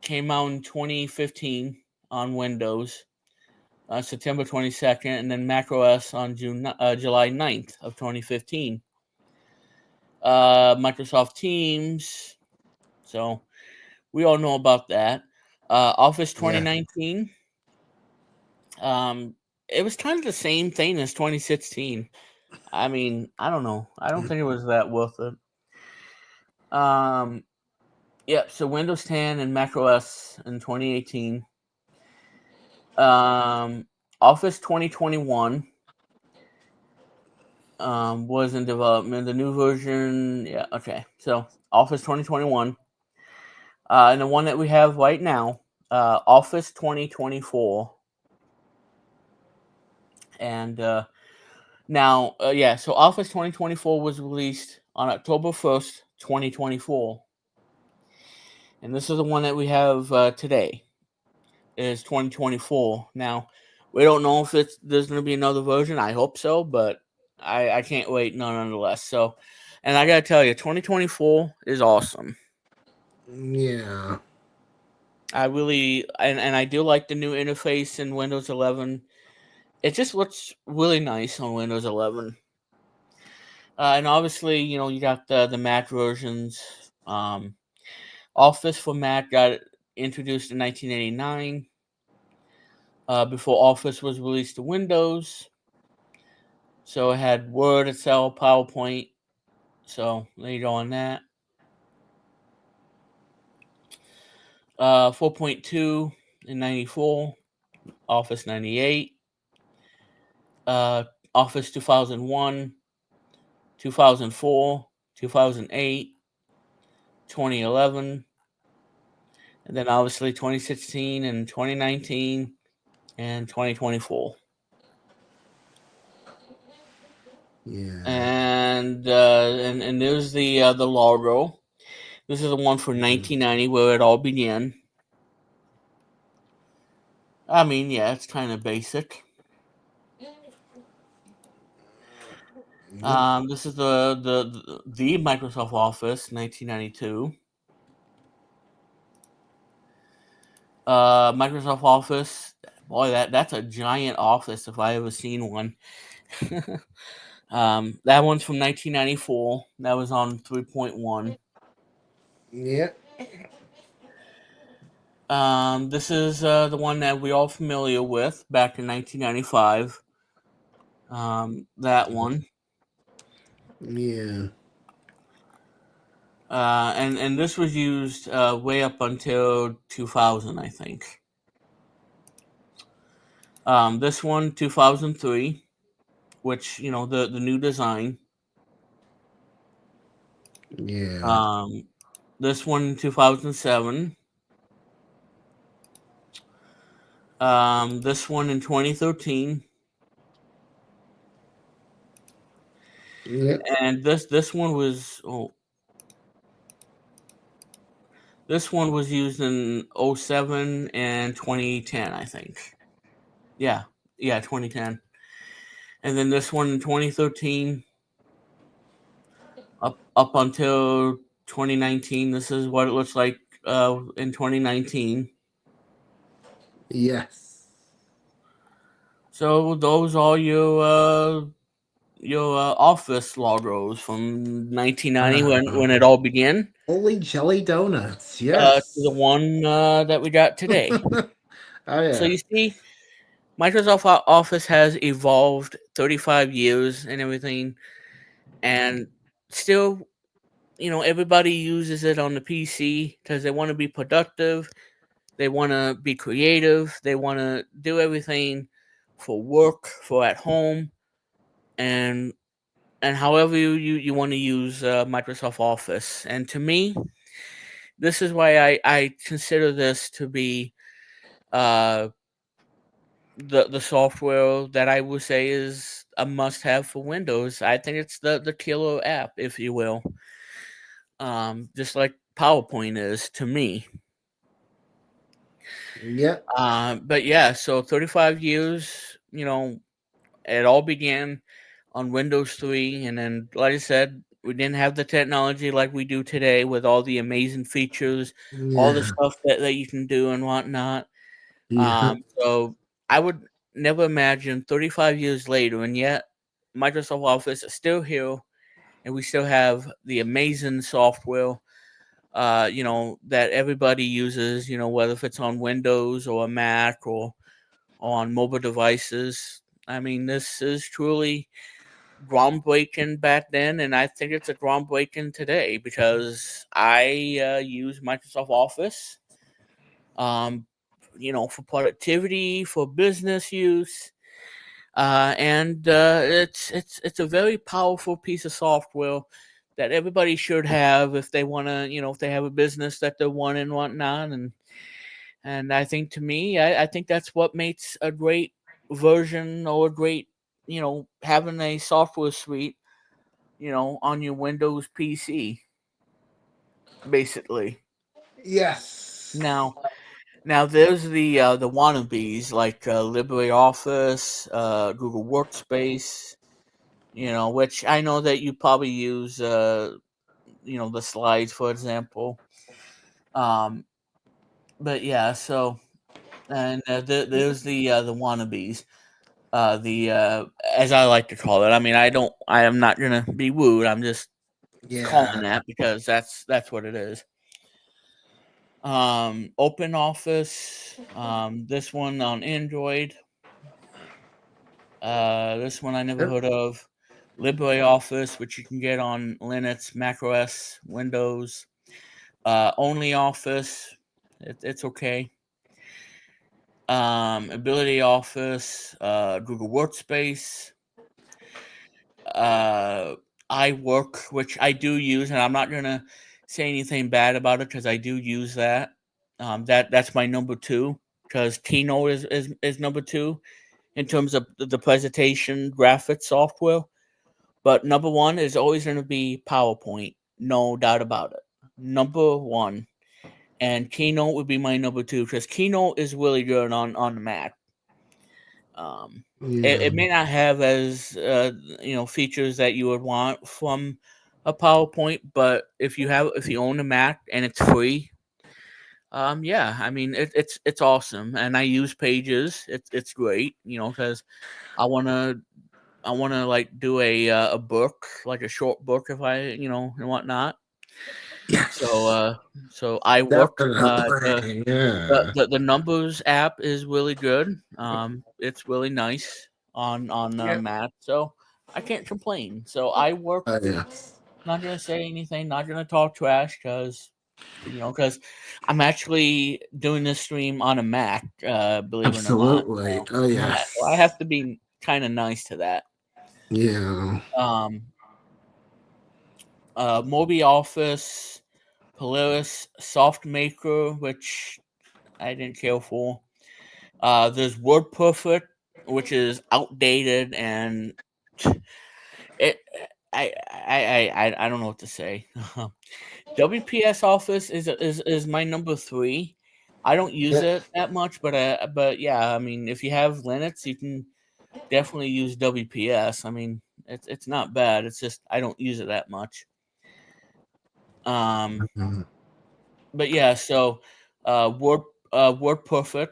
came out in 2015 on Windows, September 22nd, and then Mac OS on July 9th of 2015. Microsoft Teams, so we all know about that. Office Yeah. 2019, um, it was kind of the same thing as 2016. I mean, I don't know. I don't think it was that worth it. Um, yeah, so Windows 10 and Mac OS in 2018. Um, Office 2021 was in development. The new version, yeah, okay. So Office 2021, and the one that we have right now, Office 2024, and now, yeah. So Office 2024 was released on October 1st, 2024, and this is the one that we have today. Is 2024. Now, we don't know if there's going to be another version. I hope so, but I can't wait nonetheless. So, and I got to tell you, 2024 is awesome. Yeah. I really and I do like the new interface in Windows 11. It just looks really nice on Windows 11. And obviously, you got the Mac versions. Um, Office for Mac got introduced in 1989. Before Office was released to Windows. So it had Word, Excel, PowerPoint. So there you go on that. 4.2 in 94, Office 98, uh, Office 2001, 2004, 2008, 2011, and then obviously 2016 and 2019 and 2024. Yeah. And there's the logo. This is the one for 1990 where it all began. I mean, yeah, it's kind of basic. Yep. This is the Microsoft Office 1992. Microsoft Office, boy, that's a giant office if I ever seen one. That one's from 1994. That was on 3.1. Yep. This is the one that we all familiar with back in 1995. That one. Yeah. And this was used way up until 2000, I think. This one, 2003, which the new design. Yeah. Um, this one, 2007. This one in 2013, Yep. and this one was used in '07 and 2010, I think. Yeah, yeah, 2010. And then this one in 2013 up until 2019. This is what it looks like in 2019. Yes. So those are your office logos from 1990 when it all began Holy jelly donuts. to the Yes. one that we got today. Oh So yeah. you see, Microsoft Office has evolved 35 years and everything, and still, everybody uses it on the PC because they want to be productive, they want to be creative, they want to do everything for work, for at home, and and however you want to use Microsoft Office. And to me, this is why I consider this to be uh, the software that I would say is a must have for Windows. I think it's the killer app, if you will. Just like PowerPoint is to me. Yep. But yeah, so 35 years, it all began on Windows 3. And then, like I said, we didn't have the technology like we do today with all the amazing features, all the Yeah. stuff that you can do and whatnot. Yep. So I would never imagine 35 years later, and yet Microsoft Office is still here, and we still have the amazing software, that everybody uses, whether if it's on Windows or a Mac or on mobile devices. I mean, this is truly groundbreaking back then, and I think it's a groundbreaking today because I use Microsoft Office, um, for productivity, for business use, and it's a very powerful piece of software that everybody should have if they want to, if they have a business that they want and whatnot. And I think to me, I think that's what makes a great version or a great, having a software suite, on your Windows PC, basically. Yes. Now, now there's the wannabes like LibreOffice, Google Workspace, which I know that you probably use, the slides, for example. Um, but yeah, so and there's the wannabes, the as I like to call it. I mean, I am not gonna be wooed. I'm just calling Yeah. that because that's what it is. Open Office, this one on Android. This one I never Yep. heard of. LibreOffice, which you can get on Linux, Mac OS, Windows. Only Office, it's okay. Ability Office, Google Workspace, uh, iWork, which I do use, and I'm not gonna say anything bad about it because I do use that. That's my number two because Keynote is number two in terms of the presentation graphics software. But number one is always going to be PowerPoint, no doubt about it. Number one, and Keynote would be my number two because Keynote is really good on the Mac. It Yeah. may not have as features that you would want from a PowerPoint, but if you own a Mac and it's free, yeah, I mean it's awesome, and I use Pages. It's great, because I wanna I wanna like do a book, like a short book, if I and whatnot. So Yes. so I work Definitely. Yeah. the numbers app is really good. It's really nice on Yep. Mac, so I can't complain. So I work. Oh, yes. Not gonna say anything. Not gonna talk trash because I'm actually doing this stream on a Mac. Believe it or not. Absolutely. So, Oh, yeah, so I have yes. to be kind of nice to that. Yeah. Um, Mobi Office, Polaris SoftMaker, which I didn't care for. There's WordPerfect, which is outdated, and it. I don't know what to say. WPS Office is my number three. I don't use Yep. it that much, but yeah, I mean, if you have Linux, you can definitely use WPS. I mean, it's not bad. It's just I don't use it that much. Um, Mhm. but yeah, so WordPerfect,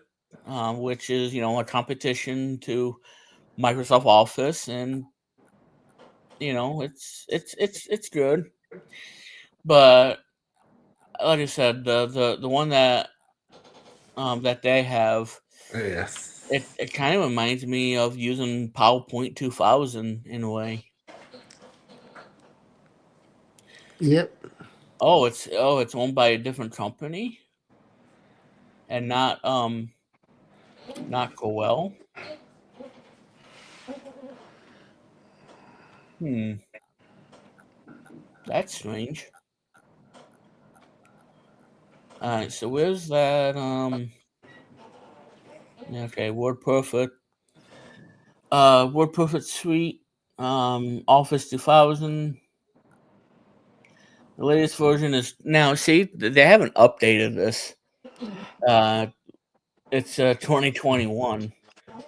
which is a competition to Microsoft Office, and it's good. But like I said, the one that they have, Oh, yes. it kind of reminds me of using PowerPoint 2000 in a way. Yep. Oh, it's owned by a different company and not Coel. Hmm. That's strange. All right, so where's that? Okay, WordPerfect. WordPerfect Suite. Office 2000. The latest version is now. See, they haven't updated this. Uh, it's 2021.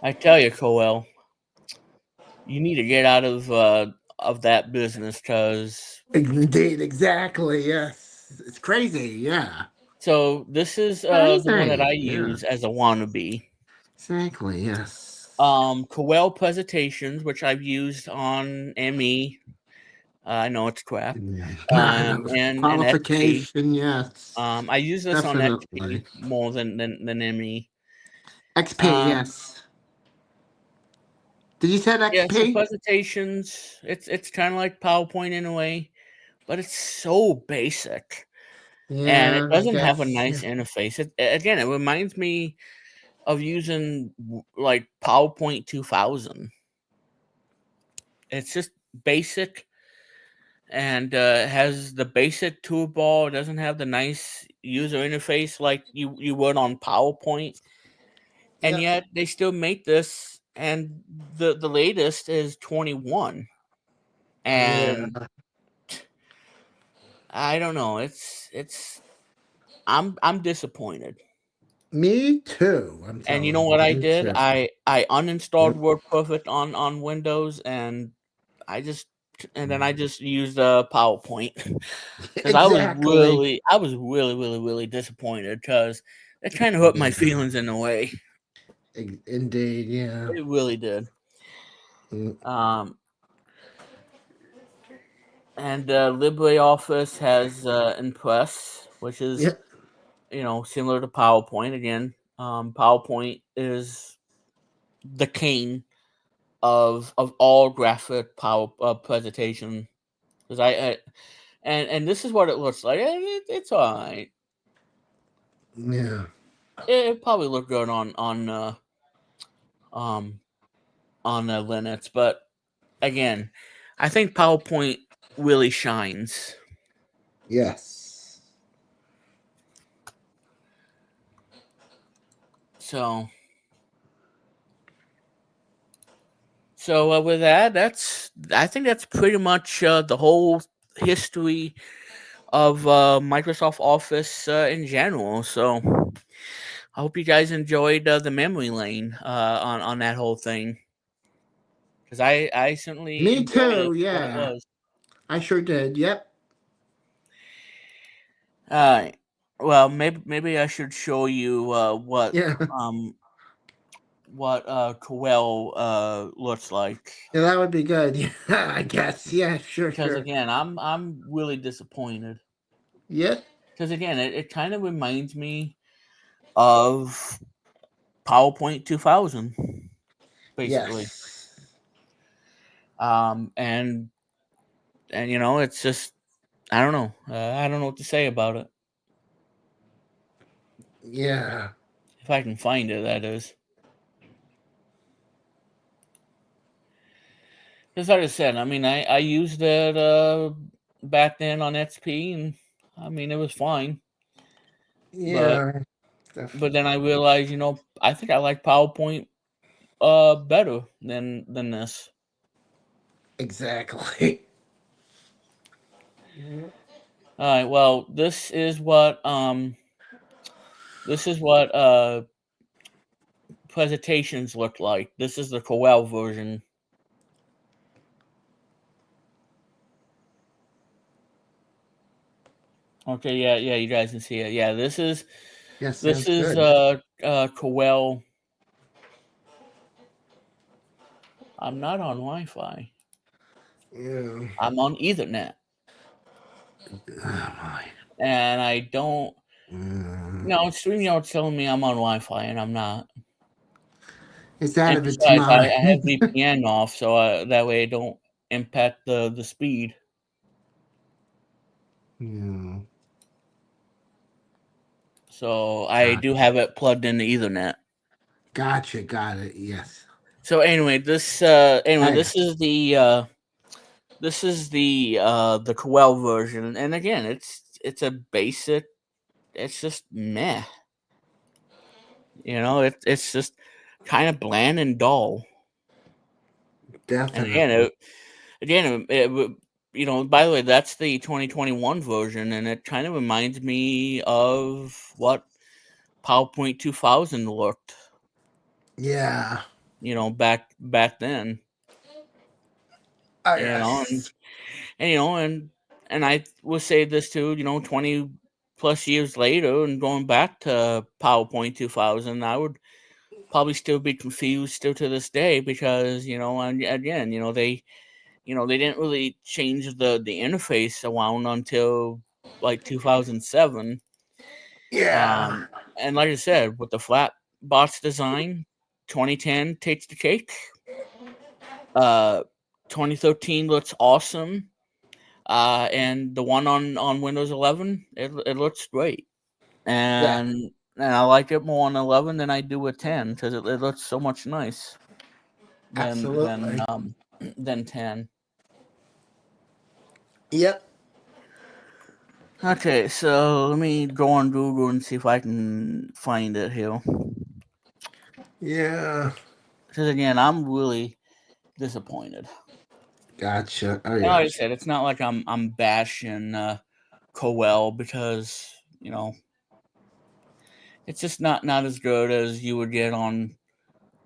I tell you, Coel, you need to get out of that business because. Indeed, exactly. Yes, it's crazy. Yeah, So this is the one that I crazy. Yeah, use as a wannabe. exactly. Yes. Coel presentations, which I've used on ME. I know it's crap. And XP. Qualification. Yes, I use this on XP definitely. more than ME. XP. Um, Yes. Did you say yeah, so XP? presentations, it's kind of like PowerPoint in a way, but it's so basic, and it Yeah, I doesn't have a guess. Yeah. nice interface. Again, it reminds me of using like PowerPoint 2000. It's just basic and has the basic toolbar. It doesn't have the nice user interface like you would on PowerPoint, and Yep. yet they still make this. And the latest is 21, Yeah. and I don't know. I'm disappointed. Me too. I'm And you telling know you. what I Me did? too. I uninstalled Yep. WordPerfect on Windows, and I just and then I just used PowerPoint because Exactly. I was really disappointed because it kind of hurt my Yeah. feelings in a way. Indeed. Yeah. It really did. Mm, Um, and LibreOffice has Impress, which is yeah. similar to PowerPoint. Again, PowerPoint is the king of all graphic power presentation because and this is what it looks like. It's all right. Yeah. It probably looked good um on Linux, but again, I think PowerPoint really shines. Yes. So with that, I think that's pretty much the whole history of Microsoft Office in general. So I hope you guys enjoyed the memory lane on that whole thing because I certainly Me enjoyed it too. what it Yeah. was. I sure did. Yep. All right. Well, maybe I should show you Yeah. um what Coel looks like Yeah, that would be good. Yeah, I guess. Yeah, sure, because sure. again I'm really disappointed Yep. because again it kind of reminds me of PowerPoint 2000 basically. Yes. um and and it's just I don't know what to say about it. Yeah. If I can find it, that is. Because like I said, I mean, I used it back then on XP, and I mean, it was fine. But Yeah. then I realized, I think I like PowerPoint better than this. Exactly. All right, well, this is what presentations look like. This is the Coel version. Okay, yeah, you guys can see it. Yeah, Yes, this sounds is good. Coel. I'm not on Wi-Fi. Yeah. I'm on Ethernet, Oh my. and I don't. Mm. No, StreamYard's telling me I'm on Wi-Fi, and I'm not. It's out And of its besides, I have mind. VPN off, so that way I don't impact the speed. Yeah. So I do Gotcha. have it plugged into Ethernet. Gotcha. Got it. Yes. So anyway, this Thanks. is this is the Coel version, and again, it's a basic. It's just meh. It's just kind of bland and dull. And Definitely. by the way, that's the 2021 version, and it kind of reminds me of what PowerPoint 2000 looked, Yeah. back then. Oh You know, yes. and and I will say this too. 20 plus years later, and going back to PowerPoint 2000, I would probably still be confused still to this day because and again, they didn't really change the interface around until like 2007. Yeah. Um, and like I said, with the flat box design, 2010 takes the cake. Uh, 2013 looks awesome. And the one on Windows 11, it looks great. Yeah. And I like it more on 11 than I do with 10 because it looks so much nice than than Absolutely. um than 10. Yep. Okay, so let me go on Google and see if I can find it here. Yeah. Because again, I'm really disappointed. Gotcha. Oh And like I yes. said, it's not like I'm bashing Coel because you know it's just not as good as you would get on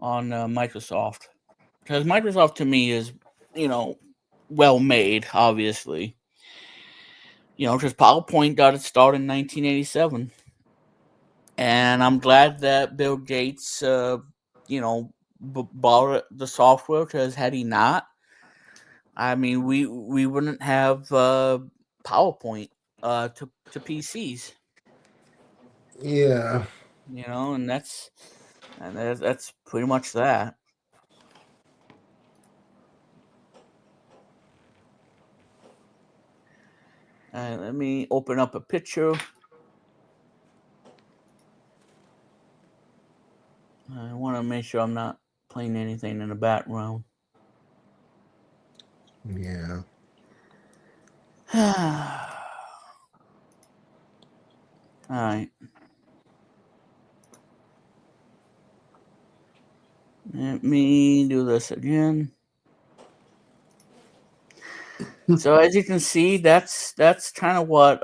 Microsoft. Because Microsoft to me is you know well made, obviously. Because PowerPoint got its start in 1987, and I'm glad that Bill Gates, you know, bought the software because had he not, I mean, we wouldn't have PowerPoint to PCs. Yeah. And that's pretty much that. Let me open up a picture. I want to make sure I'm not playing anything in the background. Yeah. All right. Let me do this again. So as you can see, that's kind of what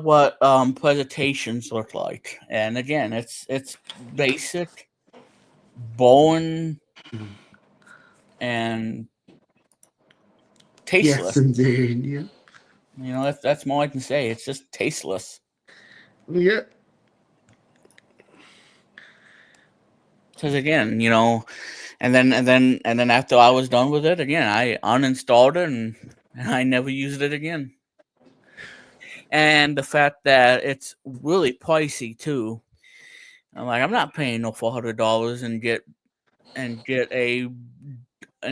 what presentations look like. And again, it's basic, boring, and Yes, tasteless. indeed. Yeah. That's more I can say. It's just tasteless. Yeah. Because again, and then after I was done with it, again I uninstalled it and I never used it again. And the fact that it's really pricey too. I'm like, I'm not paying no $400 and get an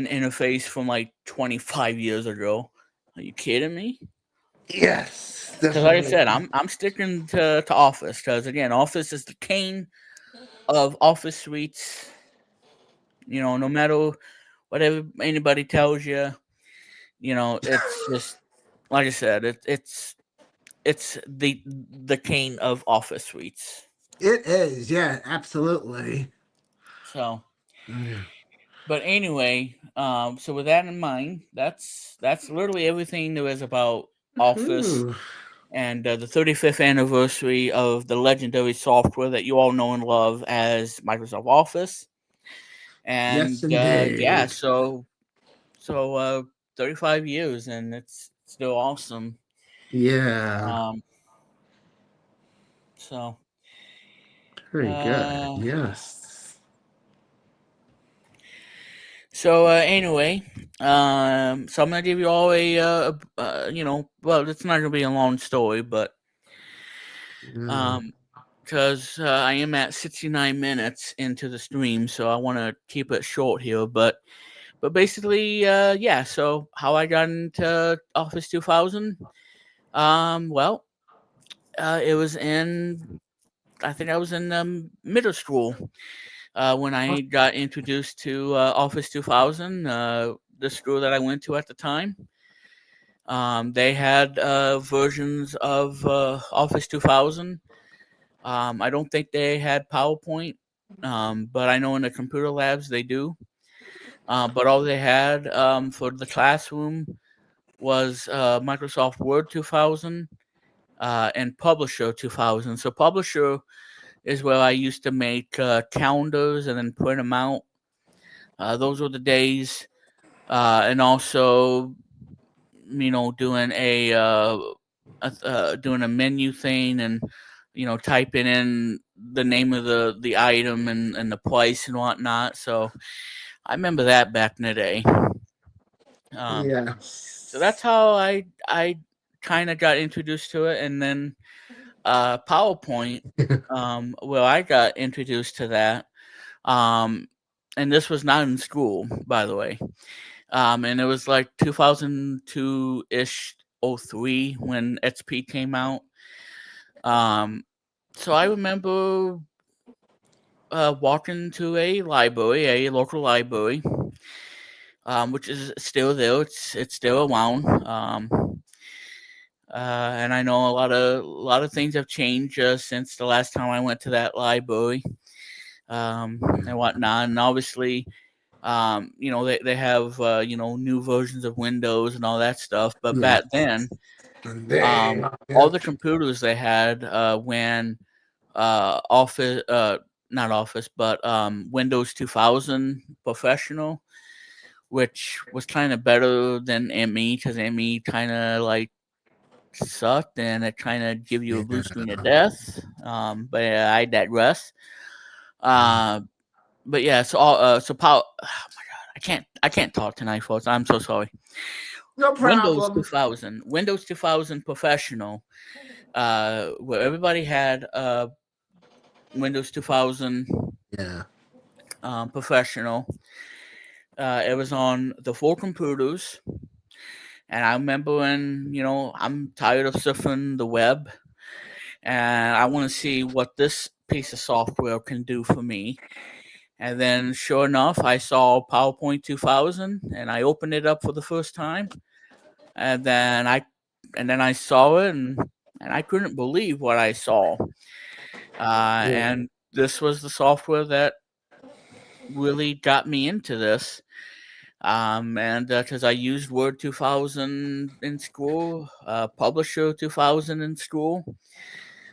interface from like 25 years ago. Are you kidding me? Yes. Because like I Definitely. said, I'm sticking to Office because again, Office is the king of Office suites. No matter whatever anybody tells you, it's just like I said, it's the king of Office suites. It is. Yeah. Absolutely. So, Oh, yeah. but anyway, so with that in mind, that's literally everything there is about Office Ooh. and the 35th anniversary of the legendary software that you all know and love as Microsoft Office. Yes, And yeah, indeed. so 35 years, and it's still awesome. Yeah. Um, so Very good. uh, Yes. anyway, so I'm gonna give you all well, it's not gonna be a long story, but Yeah. um, because I am at 69 minutes into the stream, so I want to keep it short here. But basically, yeah. So how I got into Office 2000? Well, it was in I think I was in middle school. when I got introduced to Office 2000, the school that I went to at the time. They had versions of Office 2000. I don't think they had PowerPoint, but I know in the computer labs they do. But all they had for the classroom was Microsoft Word 2000 and Publisher 2000. So Publisher is where I used to make calendars and then print them out. Those were the days, and also doing a menu thing and typing in the name of the item and the price and whatnot. So I remember that back in the day. Um, so that's Yes. how I kind of got introduced to it, and then PowerPoint, where I got introduced to that. Um, and this was not in school, by the way. And it was like 2002 ish, 03 when XP came out. Um, so I remember walking to a library, a local library, which is still there. It's still around. And I know a lot of things have changed since the last time I went to that library, and whatnot. And obviously, they have new versions of Windows and all that stuff. But Yeah. back then, They, all yeah. the computers they had when Office, not Office, but Windows 2000 Professional, which was kind of better than ME because ME kind of like sucked and it kind of give you a blue screen of death. But yeah, I digress. Uh, but yeah, so power. I can't talk tonight, folks. I'm so sorry. No problem. Windows 2000 Professional, where everybody had Windows 2000 Yeah. Professional. It was on the four computers, and I remember when I'm tired of surfing the web, and I want to see what this piece of software can do for me. And then, sure enough, I saw PowerPoint 2000, and I opened it up for the first time, and then I saw it, and I couldn't believe what I saw. Yeah. And this was the software that really got me into this. And because I used Word 2000 in school, Publisher 2000 in school,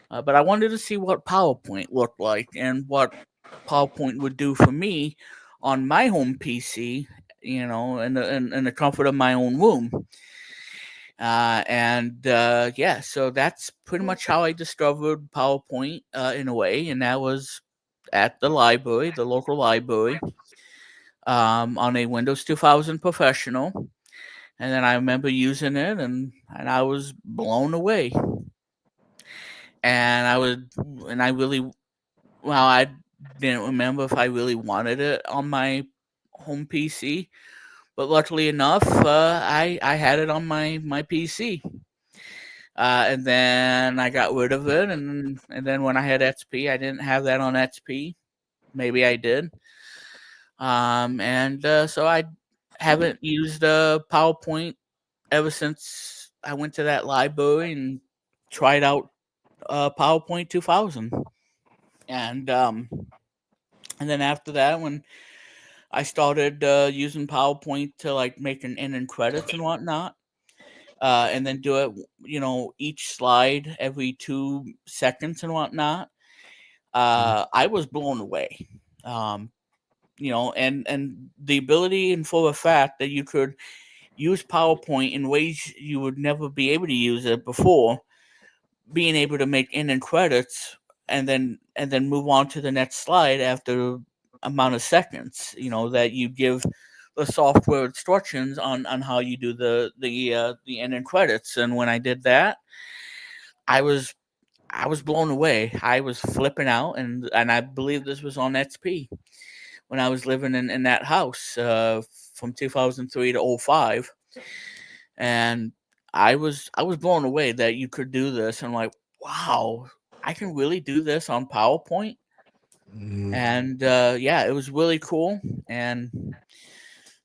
but I wanted to see what PowerPoint looked like and what PowerPoint would do for me on my home PC, in the comfort of my own room. And yeah, so that's pretty much how I discovered PowerPoint in a way, and that was at the library, the local library, on a Windows 2000 Professional. And then I remember using it, and I was blown away. And I really, well, I didn't remember if I really wanted it on my home PC, but luckily enough, I had it on my PC. And then I got rid of it, and then when I had XP, I didn't have that on XP. Maybe I did. And so I haven't used PowerPoint ever since I went to that library and tried out PowerPoint 2000. And and then after that, when I started using PowerPoint to like make an end credits and whatnot, and then do it, each slide every 2 seconds and whatnot. I was blown away. Um, and the ability and for the fact that you could use PowerPoint in ways you would never be able to use it before, being able to make end credits and then move on to the next slide after amount of seconds, that you give the software instructions on how you do the end credits. And when I did that, I was I was blown away. I was flipping out, and I believe this was on XP when I was living in that house from 2003 to '05, and I was blown away that you could do this. And I'm like, wow, I can really do this on PowerPoint. And yeah, it was really cool, and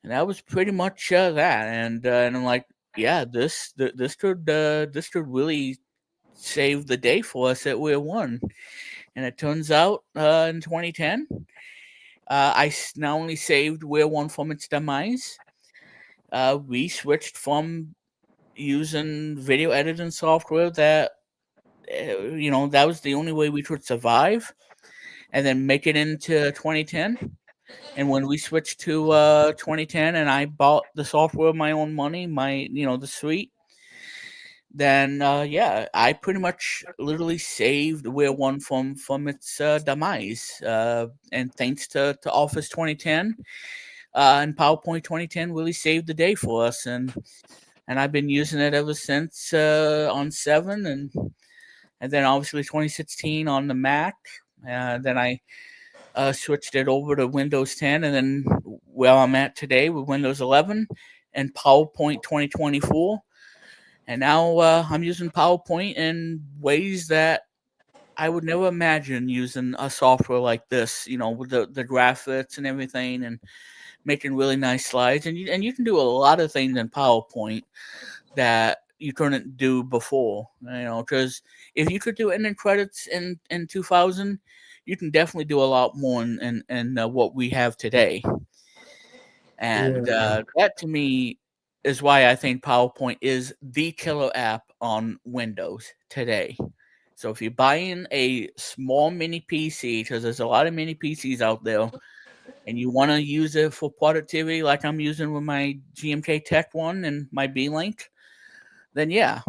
that was pretty much that. And I'm like, yeah, this could really save the day for us at Weir One. And it turns out in 2010, not only saved Weir One from its demise, we switched from using video editing software that that was the only way we could survive, and then make it into 2010. And when we switched to 2010, and I bought the software with my own money, the suite, then yeah, I pretty much literally saved Weir One from its demise. And thanks to Office 2010 and PowerPoint 2010, really saved the day for us. And I've been using it ever since on 7, and then obviously 2016 on the Mac. Then I switched it over to Windows 10, and then where I'm at today with Windows 11 and PowerPoint 2024. And now I'm using PowerPoint in ways that I would never imagine using a software like this, with the graphics and everything, and making really nice slides. And you can do a lot of things in PowerPoint that you couldn't do before, because if you could do ending credits in 2000, you can definitely do a lot more in what we have today. And Yeah. that to me is why I think PowerPoint is the killer app on Windows today. So if you're buying a small mini PC, because there's a lot of mini PCs out there, and you want to use it for productivity, like I'm using with my GMK Tech one and my B-Link, then yeah.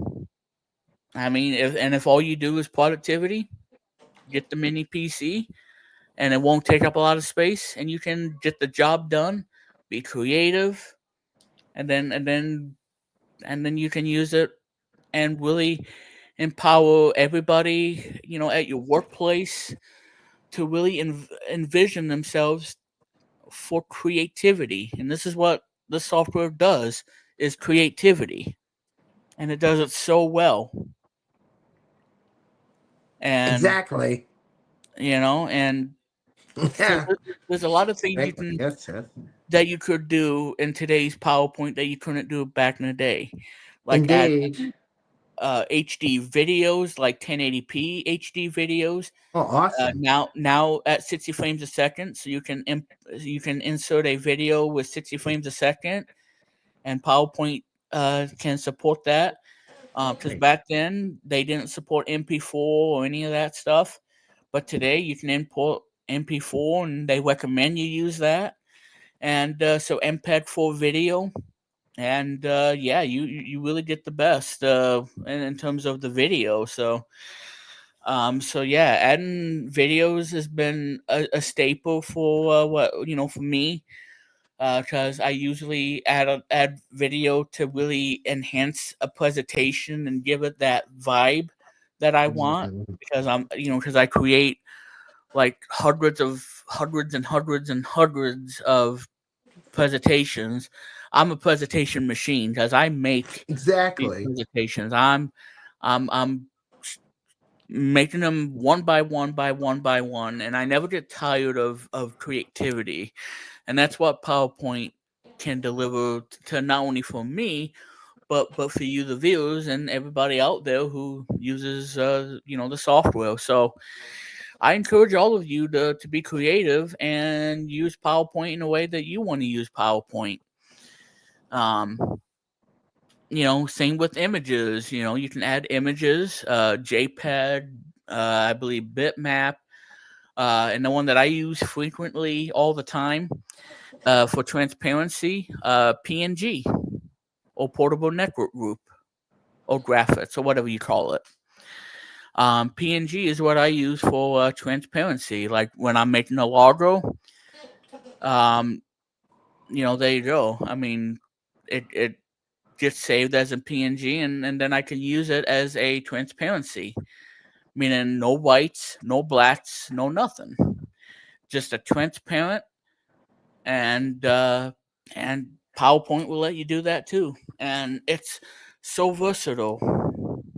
I mean, if all you do is productivity, get the mini PC, and it won't take up a lot of space, and you can get the job done, be creative, and then you can use it and really empower everybody, at your workplace, to really envision themselves for creativity. And this is what the software does, is creativity, and it does it so well. And Exactly. and so Yeah. there's a lot of things Exactly. Yes, yes. that you could do in today's PowerPoint that you couldn't do back in the day, like add Indeed. HD videos, like 1080p HD videos. Oh, awesome. Now at 60 frames a second, so you can insert a video with 60 frames a second, and PowerPoint can support that. Because Nice. back then they didn't support MP4 or any of that stuff, but today you can import MP4, and they recommend you use that. And so MPEG 4 video, and yeah, you really get the best in terms of the video. So yeah, adding videos has been a staple for for me, because I usually add video to really enhance a presentation and give it that vibe that I want, because because I create like hundreds and hundreds and hundreds of presentations. I'm a presentation machine because I make these Exactly. presentations. I'm making them one by one by one by one, and I never get tired of creativity. And that's what PowerPoint can deliver to not only for me, but for you, the viewers, and everybody out there who uses the software. So I encourage all of you to be creative and use PowerPoint in a way that you want to use PowerPoint. Um, same with images. You can add images, JPEG, I believe bitmap, and the one that I use frequently all the time for transparency, PNG, or portable network group, or graphics, or whatever you call it. PNG is what I use for transparency. Like when I'm making a logo, um, there you go. I mean, it gets saved as a PNG, and then I can use it as a transparency, meaning no whites, no blacks, no nothing, just a transparent. And PowerPoint will let you do that too, and it's so versatile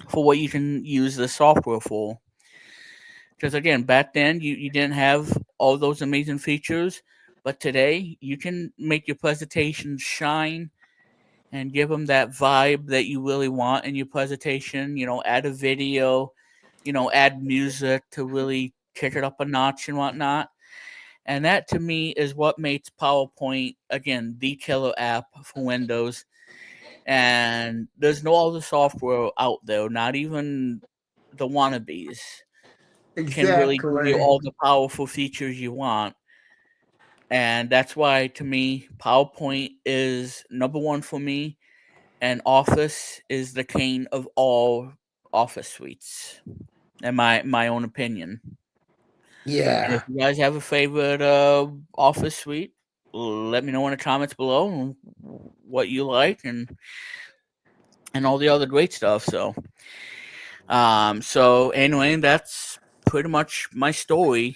for what you can use the software for. Because again, back then you didn't have all those amazing features, but today you can make your presentations shine and give them that vibe that you really want in your presentation. Add a video, add music to really kick it up a notch and whatnot. And that to me is what makes PowerPoint again the killer app for Windows. And there's no other software out there, not even the wannabes, can really give you Exactly. all the powerful features you want. And that's why to me PowerPoint is number one for me, and Office is the king of all Office suites, in my own opinion. And if Yeah. you guys have a favorite Office suite, let me know in the comments below what you like and all the other great stuff. So anyway, that's pretty much my story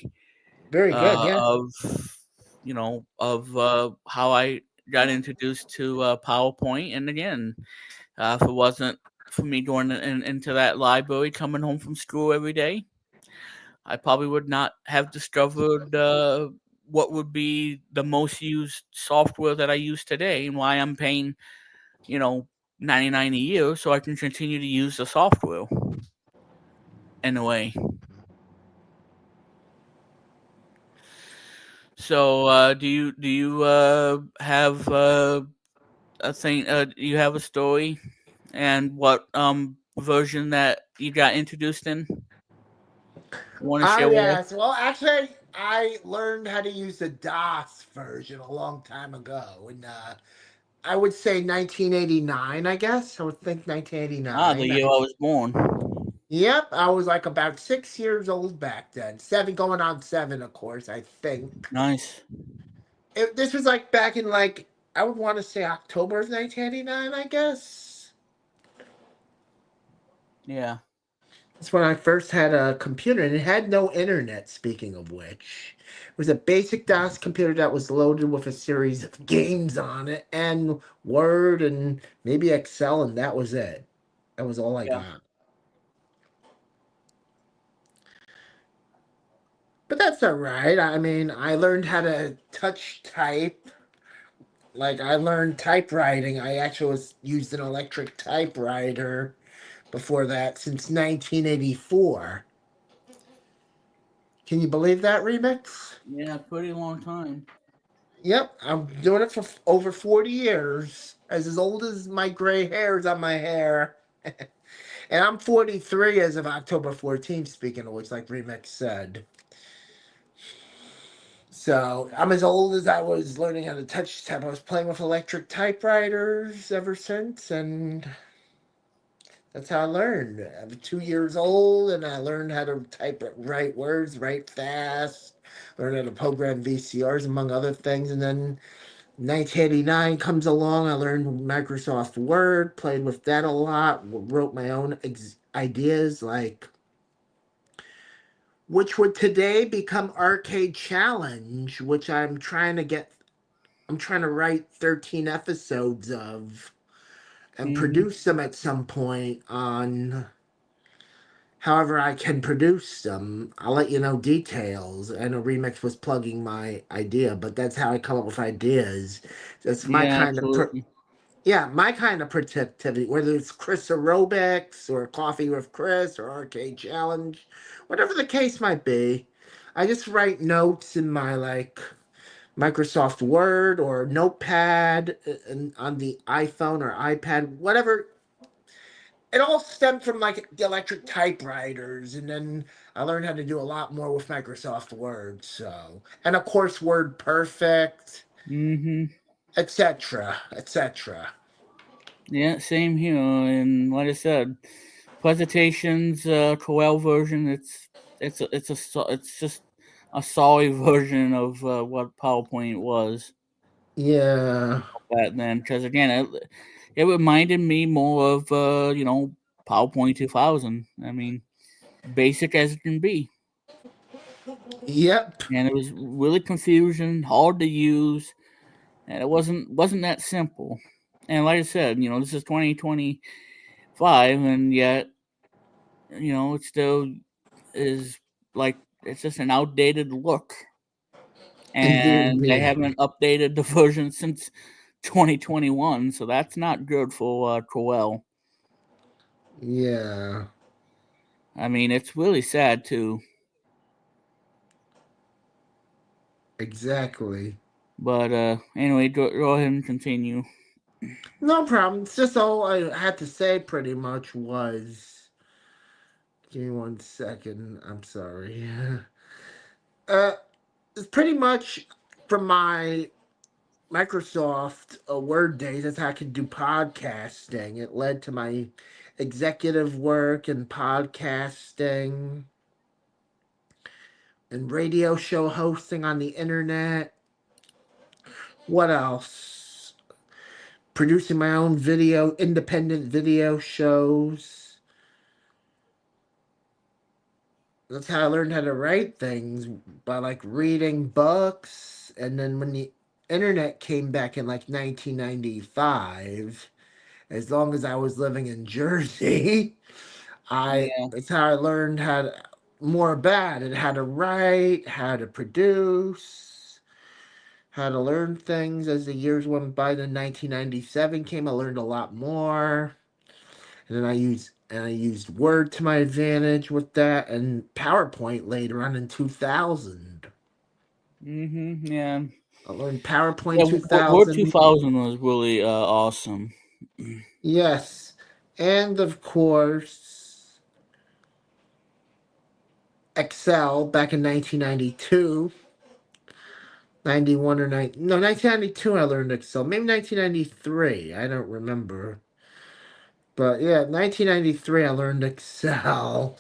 Very good. Yeah. of how I got introduced to PowerPoint. And again, if it wasn't for me going into that library, coming home from school every day, I probably would not have discovered what would be the most used software that I use today, and why I'm paying, you know, 99 a year so I can continue to use the software in a way. So, do you have a thing? Do you have a story and what version that you got introduced in? You want to Ah, share with us? yes. Well, actually, I learned how to use the DOS version a long time ago. And I would say 1989, I guess. I would think Ah, the 1989. year I was born. Yep, I was like about 6 years old back then. Seven, going on seven, of course, I think. Nice. This was like back in like, I would want to say October of 1989, I guess. Yeah. That's when I first had a computer, and it had no internet, speaking of which. It was a basic DOS computer that was loaded with a series of games on it, and Word, and maybe Excel, and that was it. That was all I Yeah. got. But that's all right. I mean, I learned how to touch type. Like, I learned typewriting. I actually was used an electric typewriter before that since 1984. Can you believe that, Remix? Yeah, pretty long time. Yep, I'm doing it for over 40 years. As old as my gray hairs on my hair. And I'm 43 as of October 14th, speaking of which, like Remix said. So I'm as old as I was learning how to touch type. I was playing with electric typewriters ever since, and that's how I learned. I'm 2 years old, and I learned how to type write words, write fast, learned how to program VCRs, among other things. And then 1989 comes along. I learned Microsoft Word, played with that a lot, wrote my own ideas, like which would today become Arcade Challenge, which I'm trying to write 13 episodes of and Hmm. produce them at some point on however I can produce them. I'll let you know details. And a remix was plugging my idea, but that's how I come up with ideas. That's my Yeah, kind of absolutely. yeah, my kind of productivity, whether it's Chris aerobics or Coffee with Chris or Arcade Challenge, whatever the case might be. I just write notes in my like Microsoft Word or Notepad on the iPhone or iPad, whatever. It all stemmed from like the electric typewriters, and then I learned how to do a lot more with Microsoft Word. So, and of course, Word Perfect, Hmm. etc., etc. Yeah, same here. And like I said, presentations, Corel version. It's just a sorry version of what PowerPoint was Yeah. back then. Because again, it reminded me more of PowerPoint 2000. I mean, basic as it can be, Yep. and it was really confusing, hard to use, and it wasn't that simple. And like I said, this is 2025, and yet it still is. like it's just an outdated look, Indeed, and they me. haven't updated the version since 2021, so that's not good for Crowell. Yeah, I mean, it's really sad too. exactly. But anyway, go ahead and continue. No problem. It's just all I had to say pretty much was. Give me 1 second. I'm sorry. uh, it's pretty much from my Microsoft Word days. That's how I could do podcasting. It led to my executive work and podcasting and radio show hosting on the internet. What else? Producing my own independent video shows. That's how I learned how to write things, by like reading books. And then when the internet came back in like 1995, as long as I was living in Jersey, I Yeah. that's how I learned more about it, how to write, how to produce, how to learn things as the years went by. Then 1997 came, I learned a lot more. And then I used Word to my advantage with that, and PowerPoint later on in 2000. Yeah. I learned Yeah. PowerPoint Word 2000. 2000 was really awesome. Yes. And of course, Excel back in 1992. 91 or 9 no 1992 I learned Excel, maybe 1993, I don't remember, but yeah, 1993 I learned Excel.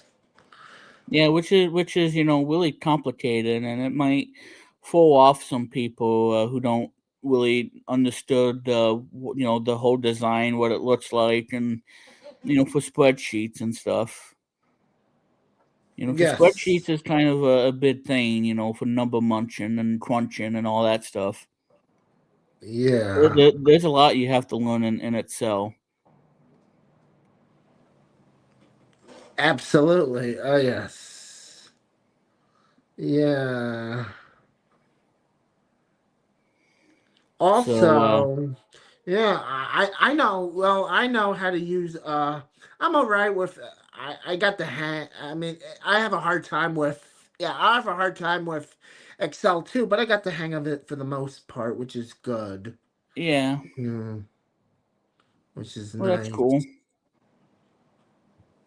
Yeah, which is really complicated, and it might throw off some people who don't really understood the whole design, what it looks like, and for spreadsheets and stuff. For spreadsheets Yes. is kind of a big thing, for number munching and crunching and all that stuff. Yeah, There's a lot you have to learn in Excel. absolutely. Oh yes. Yeah. So Also, yeah, I know. Well, I know how to use. I'm all right with. I got the hang. I mean, I have a hard time with. Yeah, I have a hard time with Excel too, but I got the hang of it for the most part, which is good. yeah, Yeah, which is well that's cool. nice.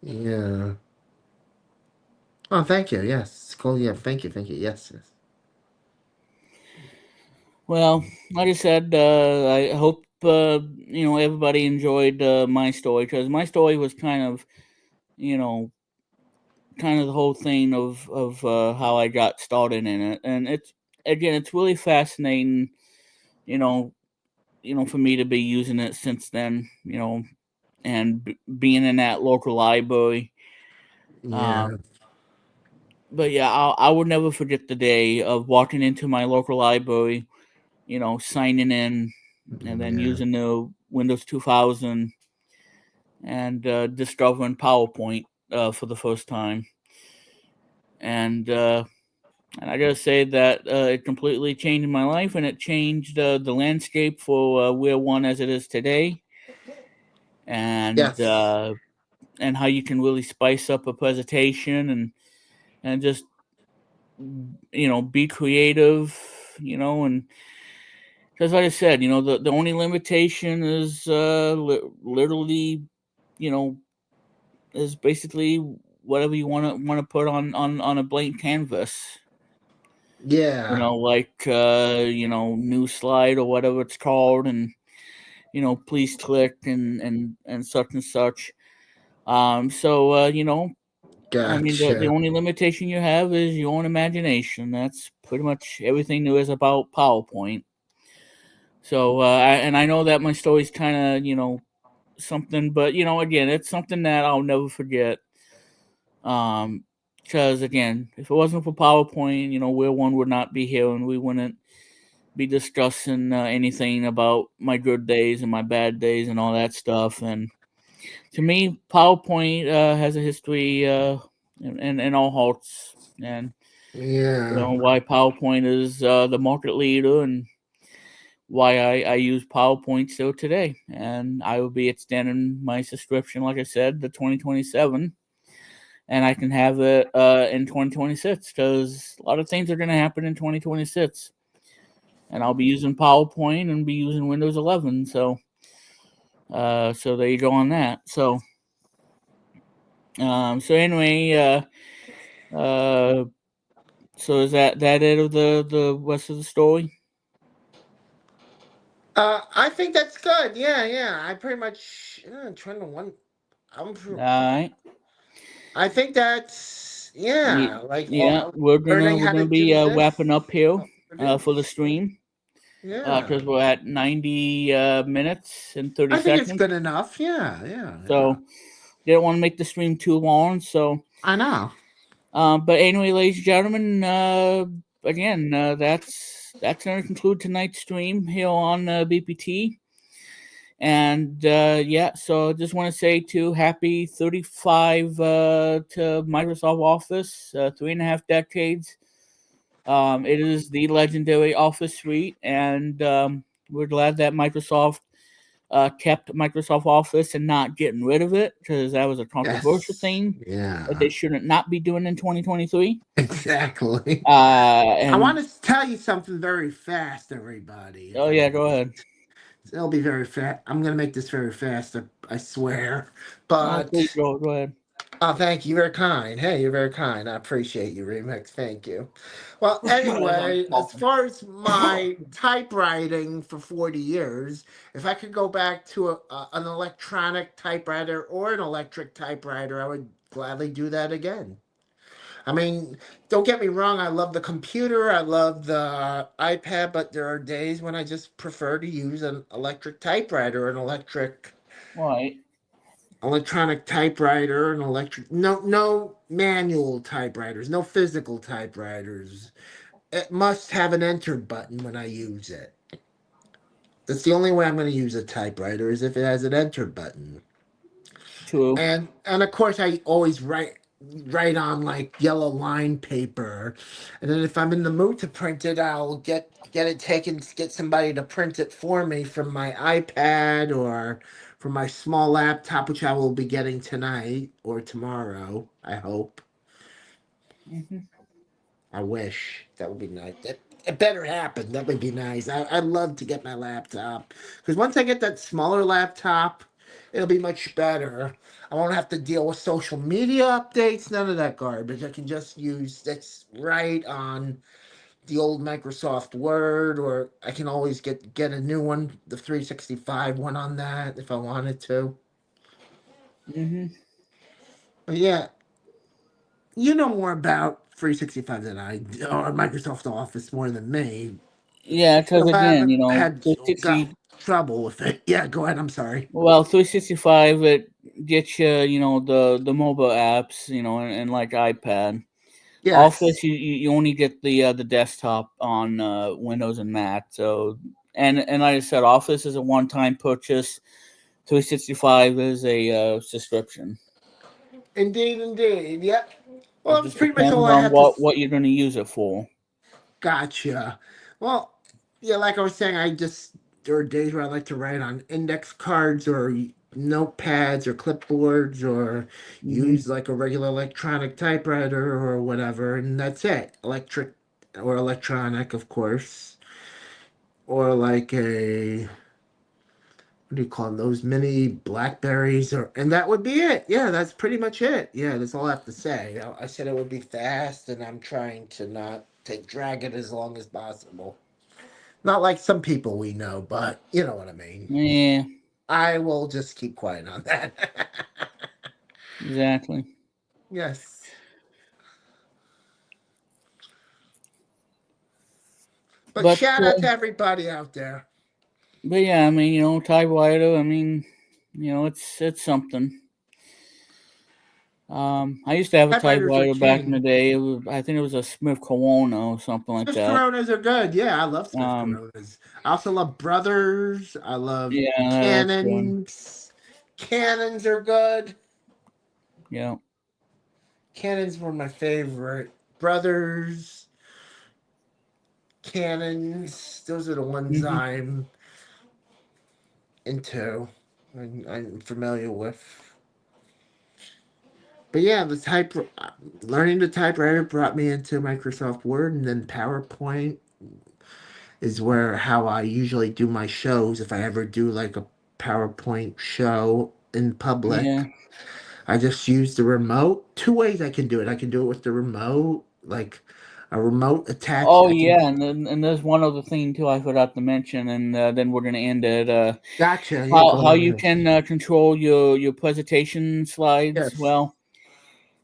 Yeah. Oh, thank you. Yes, it's cool. Yeah, thank you. Thank you. Yes, yes. Well, like I said, I hope everybody enjoyed my story, because my story was you know kind of the whole thing of how I got started in it, and it's really fascinating, you know, for me to be using it since then, and being in that local library. Yeah. Um, but yeah, I will never forget the day of walking into my local library, signing in, and then Yeah. using the Windows 2000, and discovering PowerPoint for the first time. And I gotta say that it completely changed my life, and it changed the landscape for We're One as it is today, and Yes. uh, and how you can really spice up a presentation, and just be creative, and because like I said, the only limitation is literally, you know, is basically whatever you want to put on a blank canvas. Yeah. Like new slide or whatever it's called, and please click and such and such. So I mean, the Gotcha. only limitation you have is your own imagination. That's pretty much everything there is about PowerPoint. So and I know that my story's kind of something, but again, it's something that I'll never forget. Um, because again, if it wasn't for PowerPoint, Where One would not be here, and we wouldn't be discussing anything about my good days and my bad days and all that stuff. And to me, PowerPoint has a history in all hearts. and Yeah. why PowerPoint is the market leader, and why I use PowerPoint still today. And I will be extending my subscription, like I said, to 2027, and I can have it in 2026 because a lot of things are going to happen in 2026, and I'll be using PowerPoint and be using Windows 11. So there you go on that. So anyway, uh, so is that it of the rest of the story? I think that's good. Yeah, yeah. I pretty much trying to one. I'm. All right. I think that's Ye- yeah. Like Yeah, we're gonna learning we're how to gonna be do wrapping this. up here for the Produce. stream Yeah. because we're at 90 minutes and 30 I think it's seconds. good enough. Yeah, yeah, yeah. So didn't want to make the stream too long. I know. But anyway, ladies and gentlemen, again, that's gonna conclude tonight's stream here on BPT. And yeah, so I just want to say too, happy 35 to Microsoft Office, 3.5 decades. It is the legendary Office suite, and we're glad that Microsoft kept Microsoft Office and not getting rid of it because that was a controversial Yes. thing that Yeah. they shouldn't not be doing in 2023. Exactly. I want And to tell you something very fast, everybody. If oh I yeah, go ahead. it'll be very fast. I'm gonna make this very fast. I swear. Oh, please But go ahead. oh, thank you. Very kind. Hey, you're very kind. I appreciate you, Remix. Thank you. Well, As I'm anyway, as coughing. far as my typewriting for 40 years, if I could go back to an electronic typewriter or an electric typewriter, I would gladly do that again. I mean, don't get me wrong, I love the computer, I love the iPad, but there are days when I just prefer to use an electric typewriter, an Right. electronic typewriter, an electric no manual typewriters, no physical typewriters. It must have an enter button when I use it. That's the only way I'm going to use a typewriter is if it has an enter button. True. And of course I always write on like yellow line paper, and then if I'm in the mood to print it, I'll get it taken, get somebody to print it for me from my iPad or from my small laptop, which I will be getting tonight or tomorrow, I hope. Hmm. I wish that would be nice. It better happen. That would be nice. I'd love to get my laptop because once I get that smaller laptop, it'll be much better. I won't have to deal with social media updates, none of that garbage. I can just use that's right on the old Microsoft Word, or I can always get a new one, the 365 one on that if I wanted to. Hmm. But yeah, you know more about 365 than I do, or Microsoft Office more than me. Yeah, because If I again, haven't had 360. got trouble with it. Yeah, go ahead. I'm sorry. Well, 365 it gets you, the mobile apps, and like iPad. Yes. Office, you only get the desktop on Windows and Mac. So, and like I said, Office is a one time purchase. 365 is a subscription. Indeed, indeed. Yep. Well, It that was just pretty much depends all I on had to. what you're going to use it for. Gotcha. Well, yeah, like I was saying, there are days where I like to write on index cards or notepads or clipboards or Hmm. use like a regular electronic typewriter or whatever, and that's it. Electric or electronic, of course, or like a what do you call them? Those mini blackberries, or and that would be it. Yeah, that's pretty much it. Yeah, that's all I have to say. I said it would be fast, and I'm trying to not take drag it as long as possible. Not like some people we know, but you know what I mean. Yeah, I will just keep quiet on that. exactly. Yes, but But shout out to everybody out there. but yeah, I mean, typewriter. I mean, it's something. I used to have a Typewriters are typewriter back in the king. day. I think it was a Smith Corona or something like Smith that. Coronas are good. Yeah, I love Smith Um, Coronas. I also love Brothers. I love yeah, that's good. Cannons. Cannons are good. Yeah. Cannons were my favorite. Brothers, Cannons. Those are the ones Hmm. I'm into. I'm familiar with. But yeah, learning the typewriter brought me into Microsoft Word, and then PowerPoint is where how I usually do my shows. If I ever do like a PowerPoint show in Yeah. public, I just use the remote. Two ways I can do it. I can do it with the remote, like a remote attached. Oh I can yeah, and there's one other thing too I forgot to mention, and then we're gonna end it. gotcha. Yeah, How go how you ahead. can control your presentation slides? Yes, Well,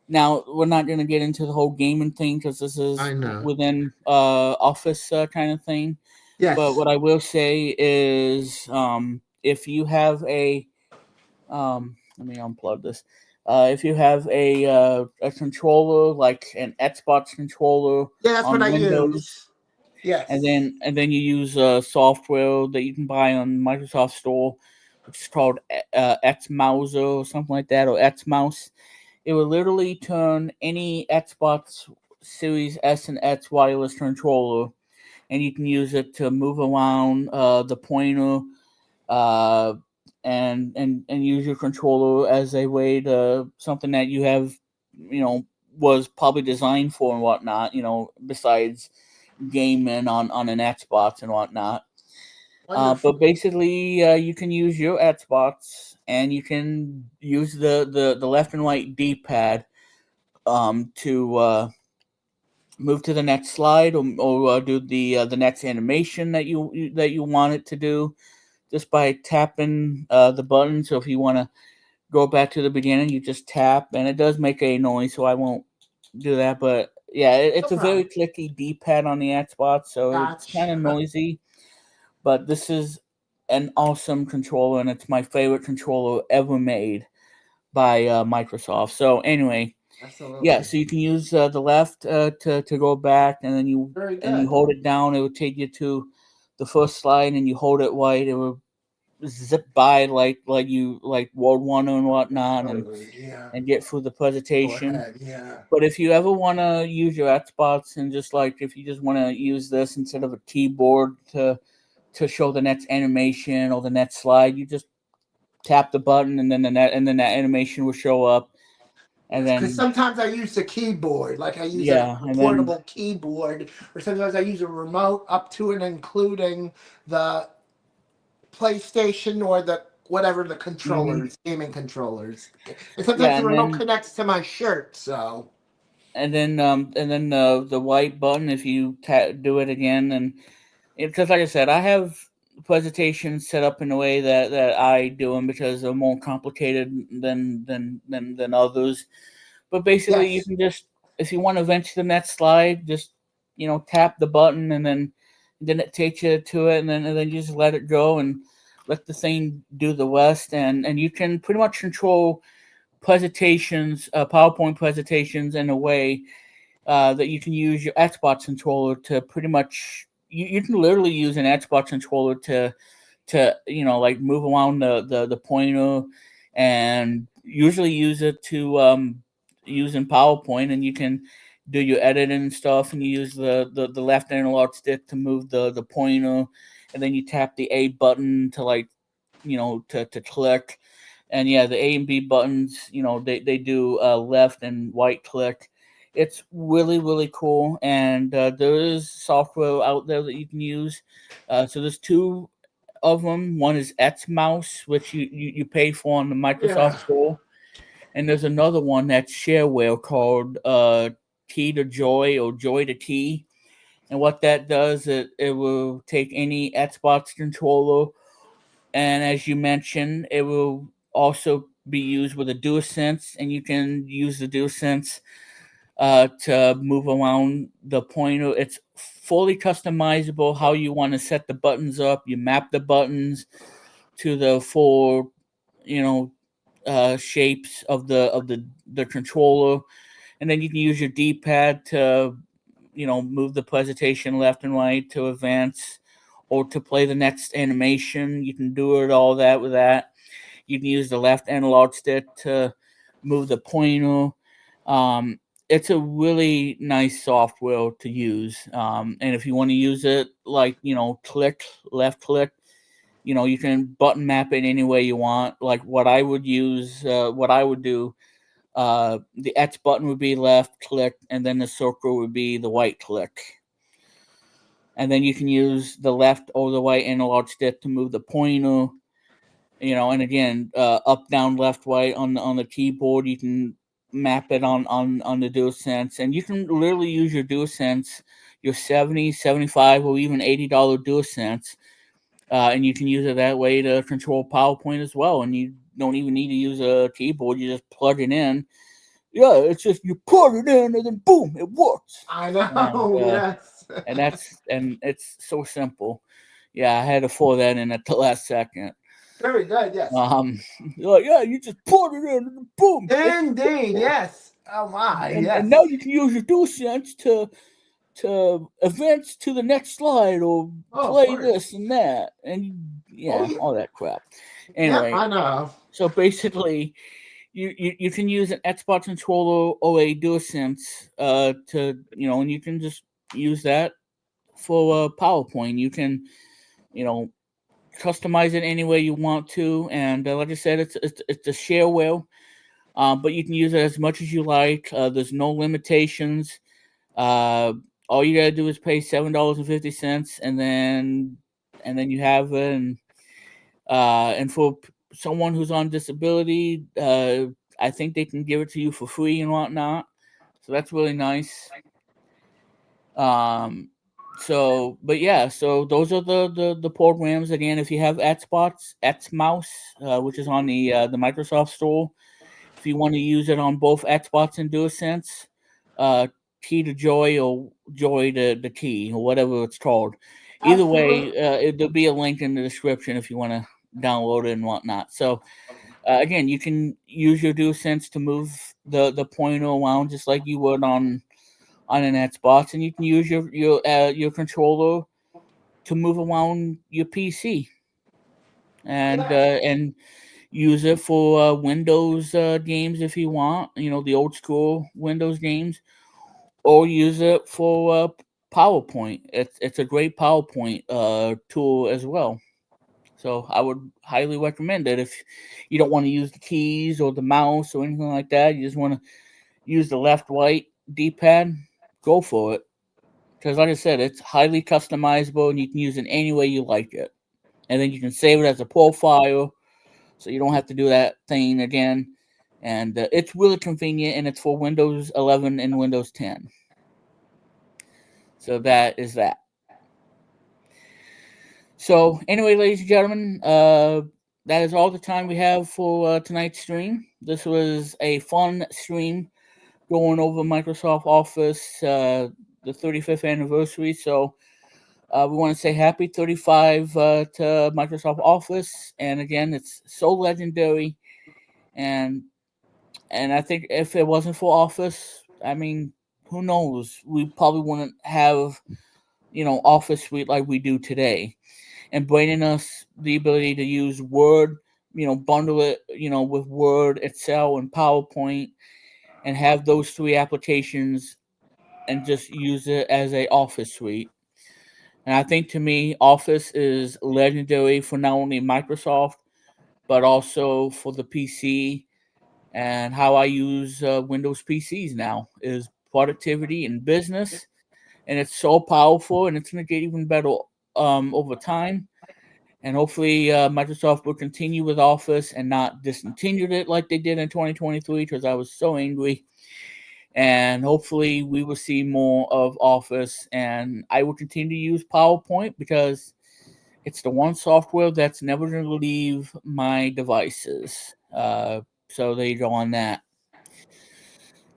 now we're not gonna get into the whole gaming thing because this is I know. within office kind of thing. But Yes. what I will say is, if you have a let me unplug this. If you have a controller like an Xbox controller Yeah, that's what on I Windows, use. Yes. and then you use software that you can buy on Microsoft Store, which is called X Mouse or something like that, or X Mouse. It will literally turn any Xbox Series S and X wireless controller, and you can use it to move around the pointer, uh, and use your controller as a way to something that you have, was probably designed for and whatnot. Besides gaming on an Xbox and whatnot. But Wonderful. basically, you can use your Xbox and you can use the left and right D pad to move to the next slide, or do the next animation that you want it to do just by tapping the button. So if you want to go back to the beginning, you just tap, and it does make a noise, so I won't do that. But yeah, No it's a very problem. clicky D pad on the Xbox, so it's kind of Gotcha. noisy. But this is an awesome controller, and it's my favorite controller ever made by Microsoft. So anyway, yeah, Absolutely. so you can use the left to go back, and then Very you good. hold it down. It will take you to the first slide, and you hold it right. It will zip by like World One and whatnot, Absolutely. Yeah. and get through the Go presentation. ahead. Yeah. But if you ever want to use your Xbox and just like if you just want to use this instead of a keyboard to show the next animation or the next slide, you just tap the button and then that animation will show up, and Yes, because then sometimes I use the keyboard, like I use yeah, a and then portable keyboard, or sometimes I use a remote up to and including the PlayStation or the whatever the mhm. controllers, gaming controllers. And sometimes Yeah, the remote connects to my shirt, so and then the white button if you do it again, and because like I said, I have presentations set up in a way that I do them because they're more complicated than others. But basically, you yes. can just, if you want to venture the next slide, just tap the button, and then it takes you to it, and then you just let it go and let the thing do the rest, and you can pretty much control presentations, PowerPoint presentations, in a way that you can use your Xbox controller to pretty much. You can literally use an Xbox controller to like move around the pointer, and usually use it to use in PowerPoint, and you can do your editing and stuff, and you use the left analog stick to move the pointer, and then you tap the A button to like to click. And yeah, the A and B buttons, they do left and right click. It's really really cool, and there is software out there that you can use. So there's two of them. One is X Mouse, which you pay for on the Microsoft Yeah. Store, and there's another one that's shareware called Key to Joy or Joy to Key. And what that does, it will take any Xbox controller, and as you mentioned, it will also be used with a DualSense, and you can use the DualSense to move around the pointer. It's fully customizable how you want to set the buttons up. You map the buttons to the four, you know, shapes of the controller, and then you can use your D-pad to, move the presentation left and right to advance or to play the next animation. You can do it all that with that. You can use the left analog stick to move the pointer. it's a really nice software to use. And if you want to use it, like, click, left click, you can button map it any way you want. Like what I would use, what I would do, the X button would be left click, and then the circle would be the right click. And then you can use the left or the right analog stick to move the pointer. And again, up, down, left, right on the keyboard. You can map it on the DualSense, and you can literally use your DualSense, your 70, 75, or even $80 DualSense, and you can use it that way to control PowerPoint as well. And you don't even need to use a keyboard; you just plug it in. Yeah, it's just you plug it in, and then boom, it works. I And know. Yes. and it's so simple. Yeah, I had to throw that in at the last second. Very good. Yes. Um, like, yeah, you just plug it in and boom, it's Indeed. simple. Yes. Oh my. And now Yes. you can use your DualSense to advance to the next slide or Oh, of play course. this and that, and Oh yeah, yeah. all that crap. Yep. Anyway, I know. so basically, you can use an Xbox controller or a DualSense to and you can just use that for PowerPoint. You can you know customize it any way you want to, and like I said, it's a shareware. But you can use it as much as you like. There's no limitations. Uh, all you gotta do is pay $7.50, and then you have it. And for someone who's on disability, I think they can give it to you for free and whatnot. So that's really nice. Um, but yeah, so those are the programs. Again, if you have Xbox, Xmouse, which is on the Microsoft Store, if you want to use it on both Xbox and DualSense, uh, Key to Joy or Joy to the Key or whatever it's called. Either way, Absolutely. there'll be a link in the description if you want to download it and whatnot. So again, you can use your DualSense to move the pointer around just like you would on an Xbox, and you can use your controller to move around your PC Yes. and use it for Windows games if you want. The old school Windows games, or use it for PowerPoint. It's a great PowerPoint tool as well. So I would highly recommend it if you don't want to use the keys or the mouse or anything like that. You just want to use the left right D-pad. Go for it. Because like I said, it's highly customizable and you can use it any way you like it. And then you can save it as a profile, so you don't have to do that thing again. And it's really convenient, and it's for Windows 11 and Windows 10. So that is that. So anyway, ladies and gentlemen, that is all the time we have for tonight's stream. This was a fun stream going over Microsoft Office, the 35th anniversary. So we want to say happy 35 to Microsoft Office, and again, it's so legendary. And I think if it wasn't for Office, I mean, who knows? We probably wouldn't have Office Suite like we do today, and bringing us the ability to use Word, bundle it, with Word, Excel, and PowerPoint, and have those three applications, and just use it as a Office Suite. And I think to me, Office is legendary for not only Microsoft, but also for the PC. And how I use Windows PCs now is productivity and business. And it's so powerful, and it's going to get even better over time. And hopefully, Microsoft will continue with Office and not discontinue it like they did in 2023, because I was so angry. And hopefully, we will see more of Office. And I will continue to use PowerPoint because it's the one software that's never going to leave my devices. So there you go on that.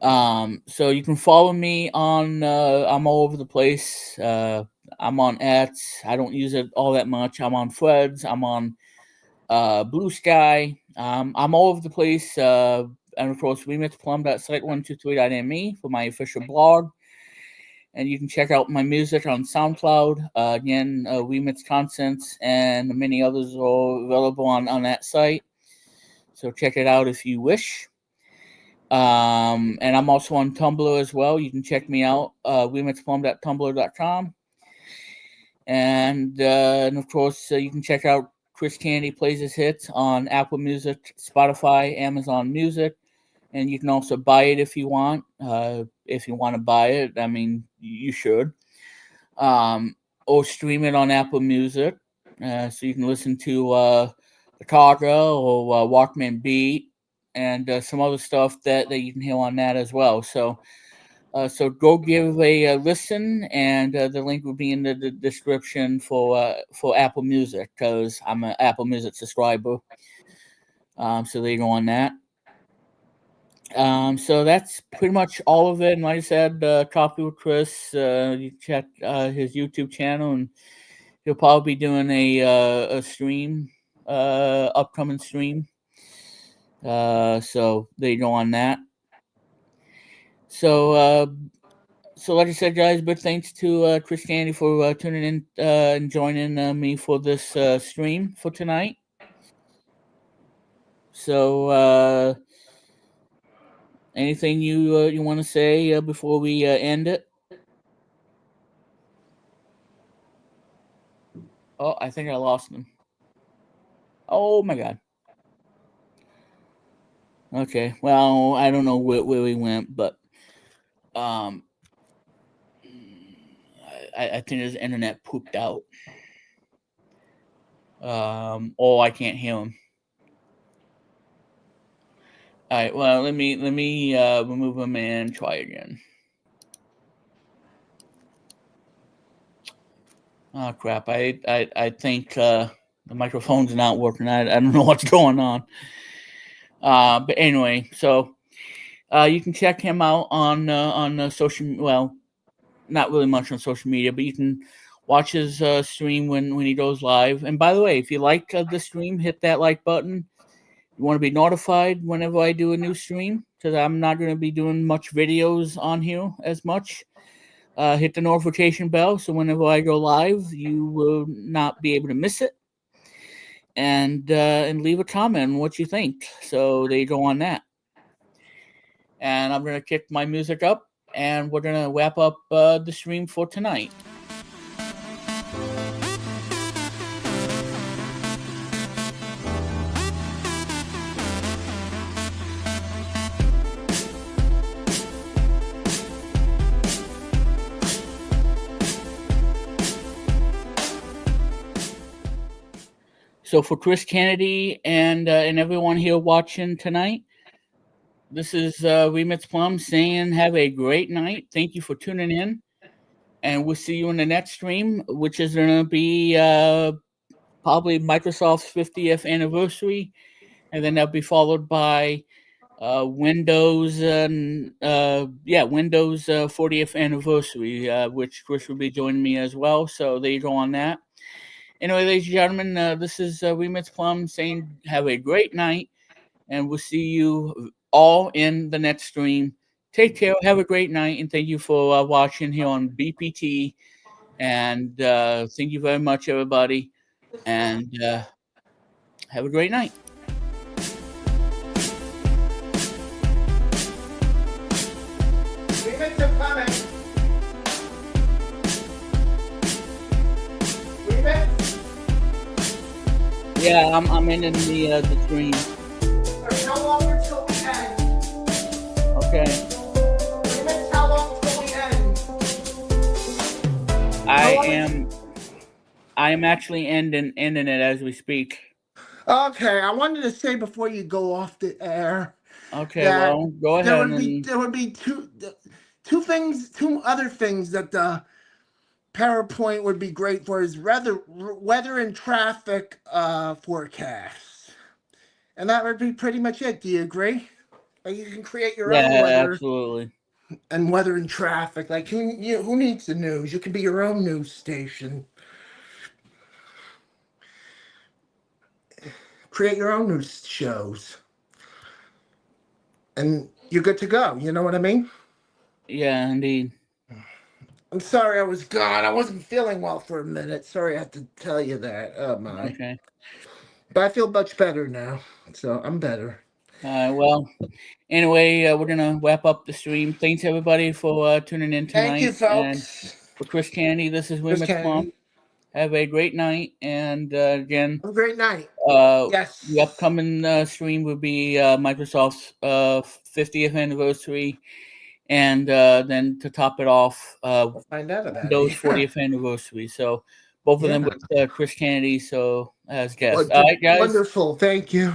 So you can follow me on. I'm all over the place. I'm on X. I don't use it all that much. I'm on Threads. I'm on Blue Sky. I'm all over the place. And of course, remixplum.site123.me for my official blog. And you can check out my music on SoundCloud. Again, Remix Contents and many others are available on that site. So check it out if you wish. And I'm also on Tumblr as well. You can check me out, wemitsplum.tumblr.com. And of course, you can check out Chris Candy Plays His Hits on Apple Music, Spotify, Amazon Music, and you can also buy it if you want. If you want to buy it, I mean, you should. Um, or stream it on Apple Music, so you can listen to the Carter or Walkman Beat and some other stuff that you can hear on that as well. So go give a listen, and the link will be in the description for Apple Music because I'm an Apple Music subscriber. So there you go on that. So that's pretty much all of it. And like I said, Coffee with Chris, you check his YouTube channel, and he'll probably be doing a stream, upcoming stream. So there you go on that. So so like I said, guys, big thanks to Christianity for tuning in and joining me for this stream for tonight. So anything you want to say before we end it? Oh, I think I lost him. Oh my god. Okay. Well, I don't know where we went, but um, I think his internet pooped out. Oh, I can't hear him. All right. Well, let me remove him and try again. Oh crap! I think the microphone's not working. I don't know what's going on. But anyway, so you can check him out on social. Well, not really much on social media, but you can watch his stream when he goes live. And by the way, if you like the stream, hit that like button. You want to be notified whenever I do a new stream because I'm not going to be doing much videos on here as much. Hit the notification bell so whenever I go live, you will not be able to miss it. And leave a comment on what you think. So there you go on that. And I'm gonna kick my music up, and we're gonna wrap up the stream for tonight. So for Chris Kennedy and everyone here watching tonight, this is Remix Plum saying have a great night. Thank you for tuning in, and we'll see you in the next stream, which is gonna be probably Microsoft's 50th anniversary, and then that'll be followed by Windows Windows 40th anniversary, which Chris will be joining me as well. So there you go on that. Anyway, ladies and gentlemen, this is Remix Plum saying have a great night, and we'll see you all in the next stream. Take care, have a great night, and thank you for watching here on BPT. And thank you very much, everybody, and have a great night. Remix are coming. Remix. Yeah, I'm ending the stream. There's no longer till we end. Okay. Remix, how long till we end? I No longer. am I am actually ending it as we speak. Okay, I wanted to say before you go off the air Okay, that well, go there ahead would be and there would be two other things that the PowerPoint would be great for is weather and traffic forecasts, and that would be pretty much it. Do you agree? Like you can create your own yeah, weather absolutely. and weather and traffic. Like who needs the news? You can be your own news station. Create your own news shows, and you're good to go. You know what I mean? Yeah, indeed. I'm sorry I was gone. I wasn't feeling well for a minute. Sorry I had to tell you that. Oh my. Okay. But I feel much better now. So I'm better. Well, anyway, we're gonna wrap up the stream. Thanks everybody for tuning in Thank you, tonight. And folks. for Chris Candy, this is Chris Remix Kennedy. Plum. Have a great night. And again, Have a great night. the Yes. upcoming stream will be Microsoft's 50th anniversary, and then to top it off, I'll find out about Windows it. 40th anniversary. So both of them Yeah. with Chris Kennedy. So as guests. Well, All right, guys. wonderful. Thank you.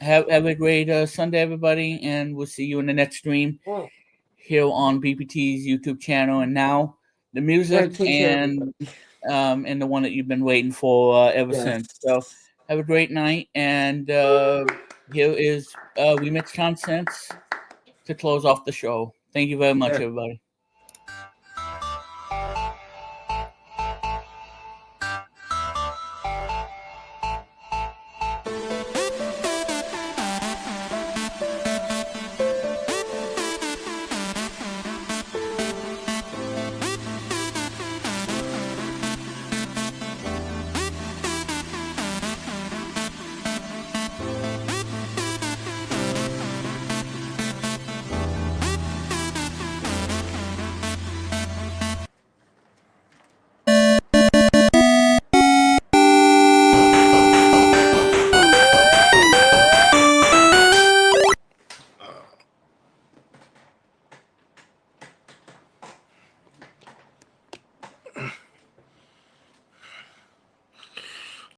Have a great Sunday, everybody, and we'll see you in the next stream Well, here on BPT's YouTube channel. And now the all right, music take care, everybody. and the one that you've been waiting for ever since. So Yes. have a great night, and here is Remix Constance to close off the show. Thank you very much, Yeah. everybody.